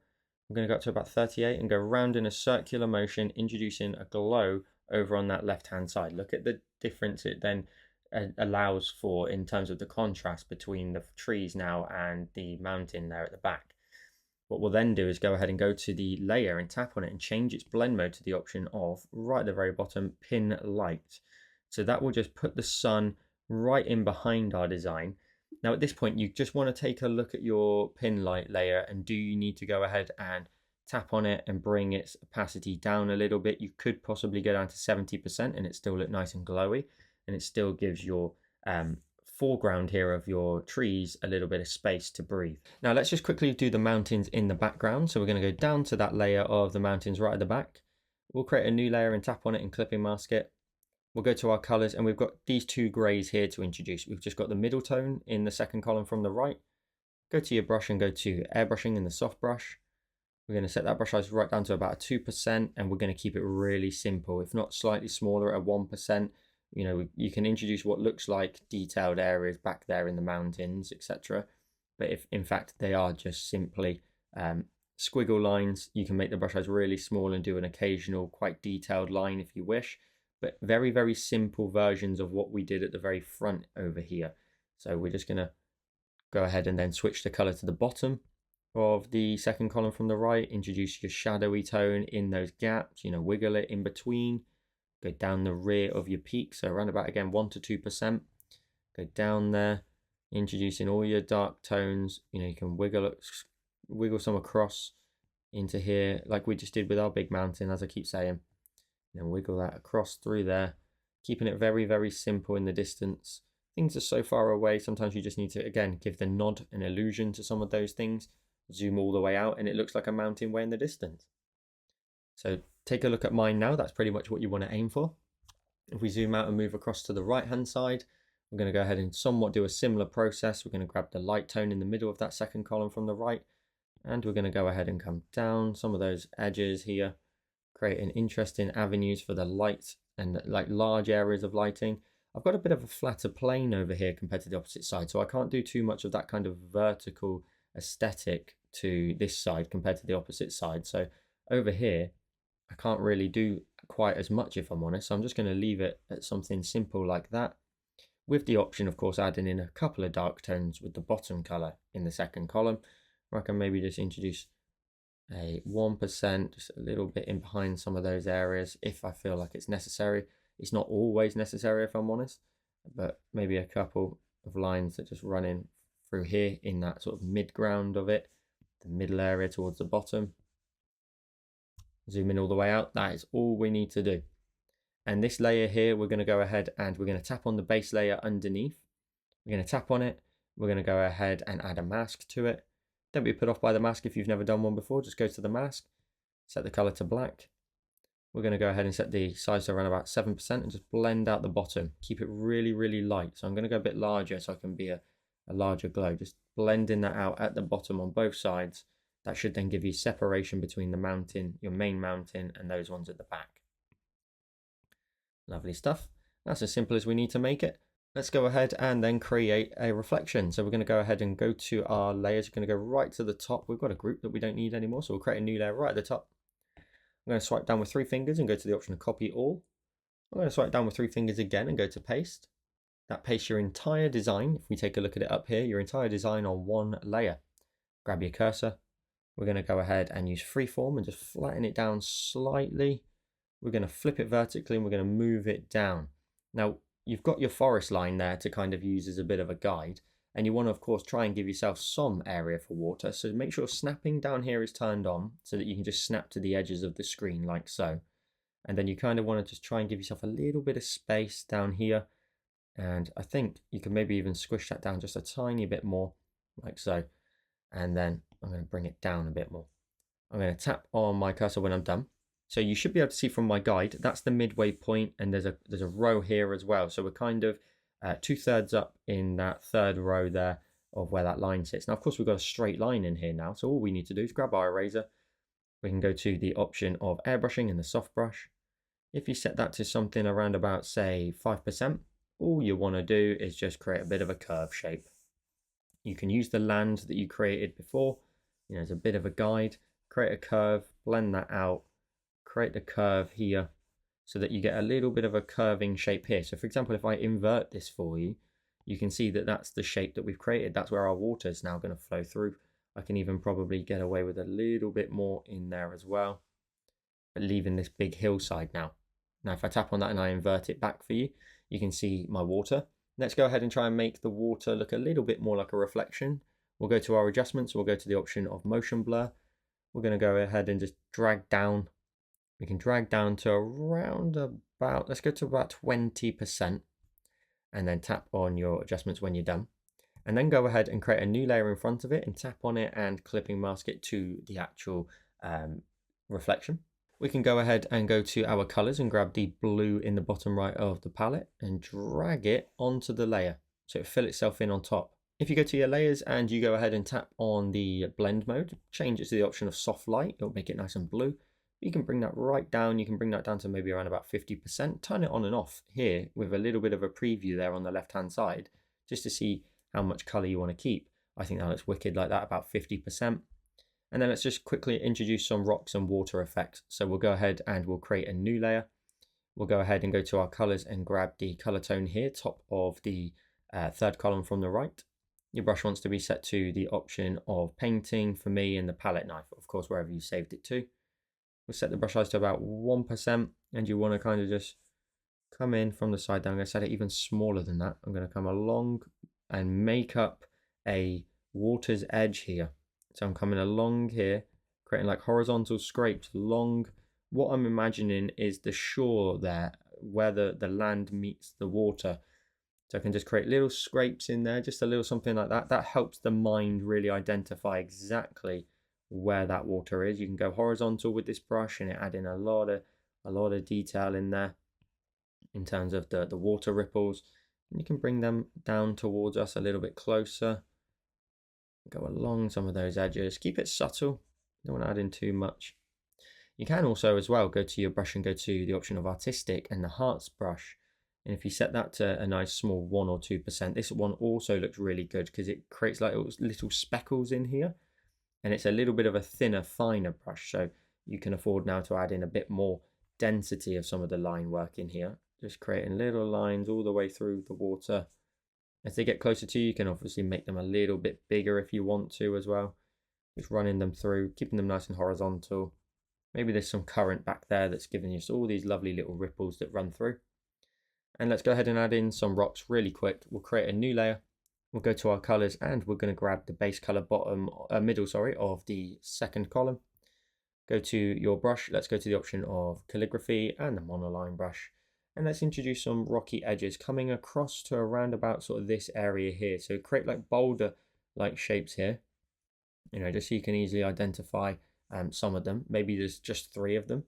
I'm going to go up to about 38 and go round in a circular motion, introducing a glow over on that left-hand side. Look at the difference it then allows for in terms of the contrast between the trees now and the mountain there at the back. What we'll then do is go ahead and go to the layer and tap on it and change its blend mode to the option of, right at the very bottom, pin light. So that will just put the sun right in behind our design. Now at this point, you just want to take a look at your pin light layer, and do you need to go ahead and tap on it and bring its opacity down a little bit? You could possibly go down to 70% and it still look nice and glowy, and it still gives your foreground here of your trees a little bit of space to breathe. Now let's just quickly do the mountains in the background. So we're going to go down to that layer of the mountains right at the back. We'll create a new layer and tap on it and clipping mask it. We'll go to our colors, and we've got these two grays here to introduce. We've just got the middle tone in the second column from the right. Go to your brush and go to airbrushing in the soft brush. We're going to set that brush size right down to about 2%, and we're going to keep it really simple, if not slightly smaller at 1%. You can introduce what looks like detailed areas back there in the mountains, etc. But if in fact they are just simply squiggle lines, you can make the brush size really small and do an occasional quite detailed line if you wish. But very, very simple versions of what we did at the very front over here. So we're just going to go ahead and then switch the color to the bottom. of the second column from the right, introduce your shadowy tone in those gaps, wiggle it in between, go down the rear of your peak, so around about again 1 to 2%, go down there, introducing all your dark tones. You can wiggle some across into here like we just did with our big mountain, as I keep saying. And wiggle that across through there, keeping it very, very simple in the distance. Things are so far away, sometimes you just need to, again, give the nod and illusion to some of those things. Zoom all the way out and it looks like a mountain way in the distance. So take a look at mine now. That's pretty much what you want to aim for. If we zoom out and move across to the right hand side, we're going to go ahead and somewhat do a similar process. We're going to grab the light tone in the middle of that second column from the right, and we're going to go ahead and come down some of those edges here, creating interesting avenues for the light and like large areas of lighting. I've got a bit of a flatter plane over here compared to the opposite side, so I can't do too much of that kind of vertical aesthetic to this side compared to the opposite side. So over here, I can't really do quite as much, if I'm honest. So I'm just going to leave it at something simple like that, with the option, of course, adding in a couple of dark tones with the bottom color in the second column, where I can maybe just introduce a 1%, just a little bit in behind some of those areas if I feel like it's necessary. It's not always necessary, if I'm honest, but maybe a couple of lines that just run in through here in that sort of mid ground of it, the middle area towards the bottom. Zoom in all the way out. That is all we need to do. And this layer here, we're going to go ahead and we're going to tap on the base layer underneath. We're going to tap on it. We're going to go ahead and add a mask to it. Don't be put off by the mask if you've never done one before. Just go to the mask, set the color to black. We're going to go ahead and set the size to around about 7% and just blend out the bottom. Keep it really, really light. So I'm going to go a bit larger so I can be a larger glow. Just blending that out at the bottom on both sides. That should then give you separation between the mountain, your main mountain, and those ones at the back. Lovely stuff. That's as simple as we need to make it. Let's go ahead and then create a reflection. So we're going to go ahead and go to our layers. We're going to go right to the top. We've got a group that we don't need anymore, so we'll create a new layer right at the top. I'm going to swipe down with 3 fingers and go to the option of copy all. I'm going to swipe down with 3 fingers again and go to paste. That pastes your entire design. If we take a look at it up here, your entire design on one layer. Grab your cursor. We're going to go ahead and use freeform and just flatten it down slightly. We're going to flip it vertically and we're going to move it down. Now, you've got your forest line there to kind of use as a bit of a guide. And you want to, of course, try and give yourself some area for water. So make sure snapping down here is turned on so that you can just snap to the edges of the screen like so. And then you kind of want to just try and give yourself a little bit of space down here. And I think you can maybe even squish that down just a tiny bit more like so. And then I'm going to bring it down a bit more. I'm going to tap on my cursor when I'm done. So you should be able to see from my guide, that's the midway point, and there's a row here as well. So we're kind of 2/3 up in that third row there of where that line sits. Now, of course, we've got a straight line in here now. So all we need to do is grab our eraser. We can go to the option of airbrushing and the soft brush. If you set that to something around about, say, 5%, all you want to do is just create a bit of a curve shape. You can use the land that you created before, as a bit of a guide. Create a curve, blend that out, create the curve here so that you get a little bit of a curving shape here. So for example, if I invert this for you, you can see that that's the shape that we've created. That's where our water is now going to flow through. I can even probably get away with a little bit more in there as well, but leaving this big hillside now. Now, if I tap on that and I invert it back for you, you can see my water. Let's go ahead and try and make the water look a little bit more like a reflection. We'll go to our adjustments. We'll go to the option of motion blur. We're going to go ahead and just drag down. We can drag down to around about, let's go to about 20%, and then tap on your adjustments when you're done. And then go ahead and create a new layer in front of it and tap on it and clipping mask it to the actual reflection. We can go ahead and go to our colors and grab the blue in the bottom right of the palette and drag it onto the layer so it fill itself in on top. If you go to your layers and you go ahead and tap on the blend mode, change it to the option of soft light, it'll make it nice and blue. You can bring that right down. You can bring that down to maybe around about 50%. Turn it on and off here with a little bit of a preview there on the left-hand side, just to see how much color you want to keep. I think that looks wicked like that, about 50%. And then let's just quickly introduce some rocks and water effects. So we'll go ahead and we'll create a new layer. We'll go ahead and go to our colors and grab the color tone here, top of the third column from the right. Your brush wants to be set to the option of painting for me and the palette knife, of course, wherever you saved it to. We'll set the brush size to about 1%, and you want to kind of just come in from the side down. I'm going to set it even smaller than that. I'm going to come along and make up a water's edge here. So I'm coming along here, creating like horizontal scrapes along. What I'm imagining is the shore there, where the land meets the water. So I can just create little scrapes in there, just a little something like that. That helps the mind really identify exactly where that water is. You can go horizontal with this brush and it add in a lot of detail in there in terms of the water ripples. And you can bring them down towards us a little bit closer. Go along some of those edges. Keep it subtle. Don't want to add in too much. You can also as well go to your brush and go to the option of artistic and the hearts brush. And if you set that to a nice small 1 or 2%, this one also looks really good because it creates like little speckles in here. And it's a little bit of a thinner, finer brush. So you can afford now to add in a bit more density of some of the line work in here. Just creating little lines all the way through the water. As they get closer to you, you can obviously make them a little bit bigger if you want to as well. Just running them through, keeping them nice and horizontal. Maybe there's some current back there that's giving you all these lovely little ripples that run through. And let's go ahead and add in some rocks really quick. We'll create a new layer. We'll go to our colors and we're going to grab the base color middle of the second column. Go to your brush. Let's go to the option of calligraphy and the monoline brush. And let's introduce some rocky edges coming across to around about sort of this area here. So create like boulder like shapes here, just so you can easily identify some of them. Maybe there's just 3 of them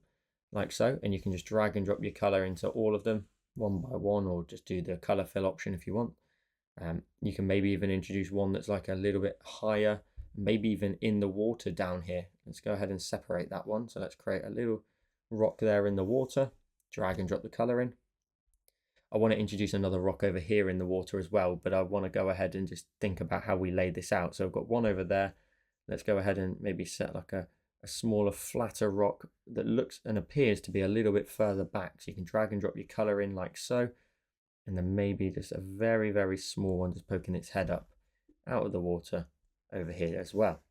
like so, and you can just drag and drop your color into all of them one by one, or just do the color fill option if you want. You can maybe even introduce one that's like a little bit higher, maybe even in the water down here. Let's go ahead and separate that one. So let's create a little rock there in the water, drag and drop the color in. I want to introduce another rock over here in the water as well, but I want to go ahead and just think about how we lay this out. So I've got one over there. Let's go ahead and maybe set like a smaller, flatter rock that looks and appears to be a little bit further back. So you can drag and drop your color in like so. And then maybe just a very, very small one just poking its head up out of the water over here as well.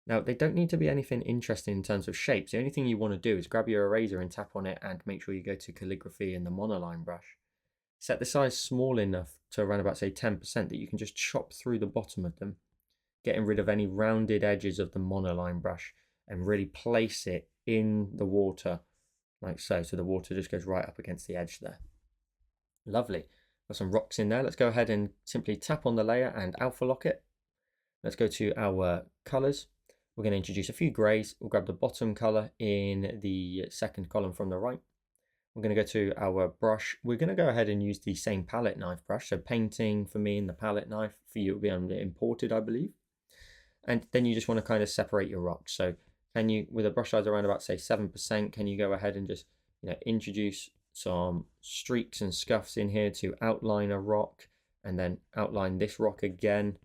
Now, they don't need to be anything interesting in terms of shapes. The only thing you want to do is grab your eraser and tap on it and make sure you go to calligraphy and the monoline brush. Set the size small enough to around about, say, 10% that you can just chop through the bottom of them, getting rid of any rounded edges of the monoline brush and really place it in the water like so. So the water just goes right up against the edge there. Lovely. Got some rocks in there. Let's go ahead and simply tap on the layer and alpha lock it. Let's go to our colors. We're going to introduce a few grays. We'll grab the bottom color in the second column from the right. We're going to go to our brush. We're going to go ahead and use the same palette knife brush. So painting for me and the palette knife for you will be imported, I believe. And then you just want to kind of separate your rocks. So can you, with a brush size around about say 7%, can you go ahead and just introduce some streaks and scuffs in here to outline a rock and then outline this rock again.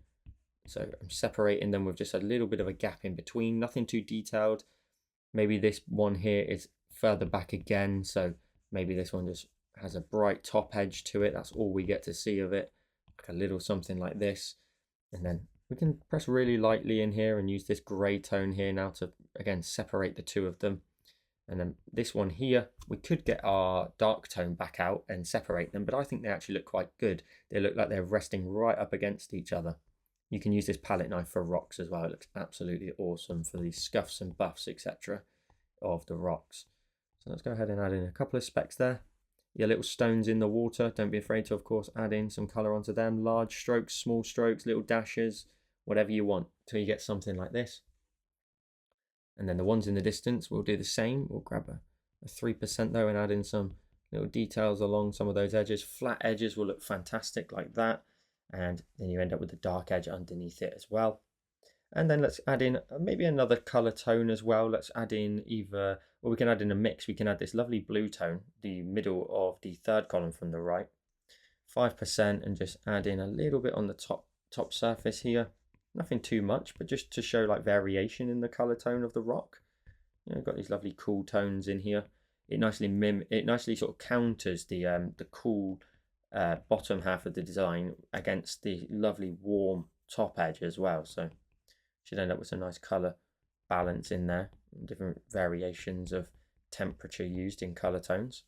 So I'm separating them with just a little bit of a gap in between, nothing too detailed. Maybe this one here is further back again, so maybe this one just has a bright top edge to it. That's all we get to see of it, like a little something like this. And then we can press really lightly in here and use this grey tone here now to again separate the two of them. And then this one here, we could get our dark tone back out and separate them, but I think they actually look quite good. They look like they're resting right up against each other. You can use this palette knife for rocks as well. It looks absolutely awesome for these scuffs and buffs, etc. of the rocks. So let's go ahead and add in a couple of specks there. Your little stones in the water, don't be afraid to, of course, add in some colour onto them. Large strokes, small strokes, little dashes, whatever you want, till you get something like this. And then the ones in the distance, we'll do the same. We'll grab a 3% though and add in some little details along some of those edges. Flat edges will look fantastic like that. And then you end up with the dark edge underneath it as well. And then let's add in maybe another color tone as well. Let's add in either, or we can add in a mix. We can add this lovely blue tone, the middle of the third column from the right. 5% and just add in a little bit on the top surface here. Nothing too much, but just to show like variation in the color tone of the rock. Got these lovely cool tones in here. It nicely sort of counters the cool bottom half of the design against the lovely warm top edge as well, so should end up with some nice color balance in there, different variations of temperature used in color tones.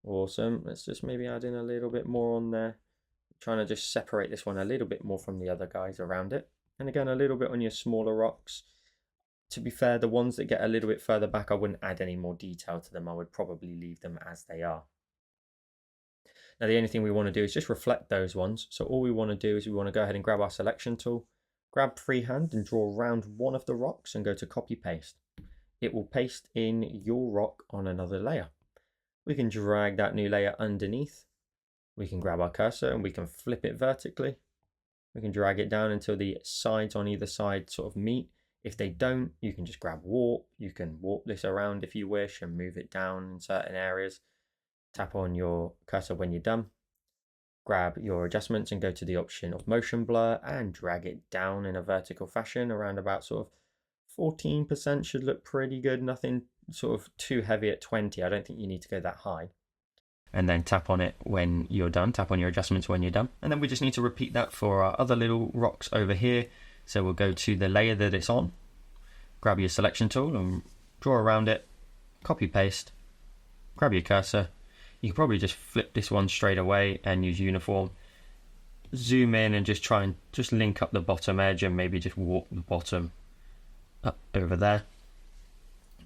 Awesome. Let's just maybe add in a little bit more on there, trying to just separate this one a little bit more from the other guys around it. And again, a little bit on your smaller rocks. To be fair, the ones that get a little bit further back, I wouldn't add any more detail to them. I would probably leave them as they are. Now, the only thing we want to do is just reflect those ones. So all we want to do is we want to go ahead and grab our selection tool, grab freehand and draw around one of the rocks and go to copy paste. It will paste in your rock on another layer. We can drag that new layer underneath. We can grab our cursor and we can flip it vertically. We can drag it down until the sides on either side sort of meet. If they don't, you can just grab warp. You can warp this around if you wish and move it down in certain areas. Tap on your cursor when you're done. Grab your adjustments and go to the option of motion blur and drag it down in a vertical fashion around about sort of 14% should look pretty good. Nothing sort of too heavy at 20. I don't think you need to go that high. And then tap on it when you're done. Tap on your adjustments when you're done. And then we just need to repeat that for our other little rocks over here. So we'll go to the layer that it's on, grab your selection tool and draw around it, copy paste, grab your cursor. You can probably just flip this one straight away and use uniform. Zoom in and just try and just link up the bottom edge and maybe just warp the bottom up over there.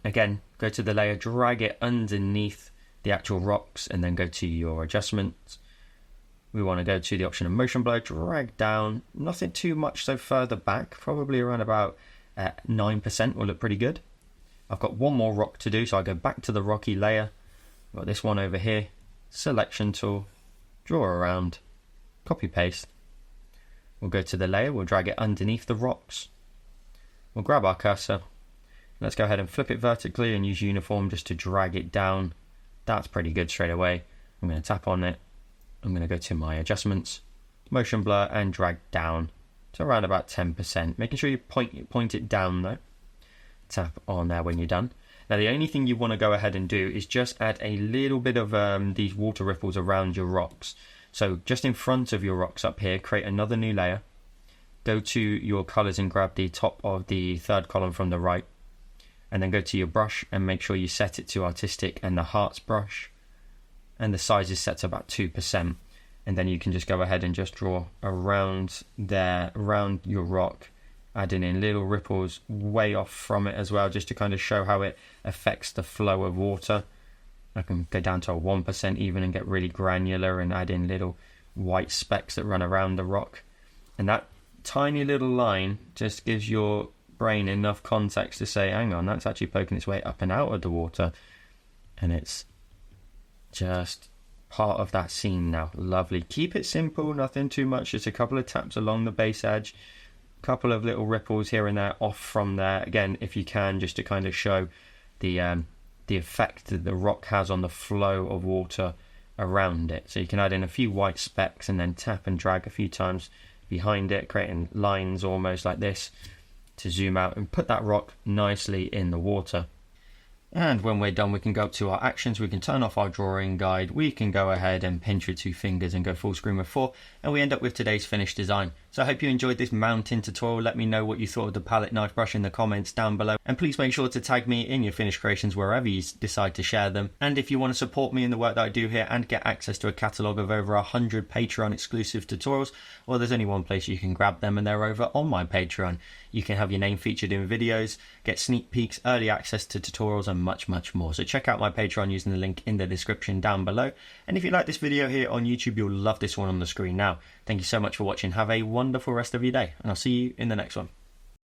Again, go to the layer, drag it underneath the actual rocks and then go to your adjustments. We want to go to the option of motion blur, drag down, nothing too much so further back, probably around about 9% will look pretty good. I've got one more rock to do, so I go back to the rocky layer. I've got this one over here, selection tool, draw around, copy paste. We'll go to the layer, we'll drag it underneath the rocks. We'll grab our cursor. Let's go ahead and flip it vertically and use uniform just to drag it down. That's pretty good straight away. I'm going to tap on it. I'm going to go to my adjustments, motion blur and drag down to around about 10%. Making sure you point it down though. Tap on there when you're done. Now the only thing you want to go ahead and do is just add a little bit of these water ripples around your rocks. So just in front of your rocks up here, create another new layer. Go to your colors and grab the top of the third column from the right. And then go to your brush and make sure you set it to artistic and the hearts brush. And the size is set to about 2%. And then you can just go ahead and just draw around there, around your rock, adding in little ripples way off from it as well, just to kind of show how it affects the flow of water. I can go down to a 1% even and get really granular and add in little white specks that run around the rock. And that tiny little line just gives your brain enough context to say, hang on, that's actually poking its way up and out of the water. And it's just part of that scene now. Lovely. Keep it simple, nothing too much, just a couple of taps along the base edge, a couple of little ripples here and there off from there, again if you can, just to kind of show the effect that the rock has on the flow of water around it. So you can add in a few white specks and then tap and drag a few times behind it, creating lines almost like this to zoom out and put that rock nicely in the water. And when we're done, we can go up to our actions, we can turn off our drawing guide, we can go ahead and pinch with 2 fingers and go full screen with 4, and we end up with today's finished design. So I hope you enjoyed this mountain tutorial. Let me know what you thought of the palette knife brush in the comments down below, and please make sure to tag me in your finished creations wherever you decide to share them. And if you want to support me in the work that I do here and get access to a catalogue of over 100 Patreon exclusive tutorials, well, there's only one place you can grab them, and they're over on my Patreon. You can have your name featured in videos, get sneak peeks, early access to tutorials, and much more. So check out my Patreon using the link in the description down below. And if you like this video here on YouTube, you'll love this one on the screen now. Thank you so much for watching. Have a wonderful rest of your day, and I'll see you in the next one.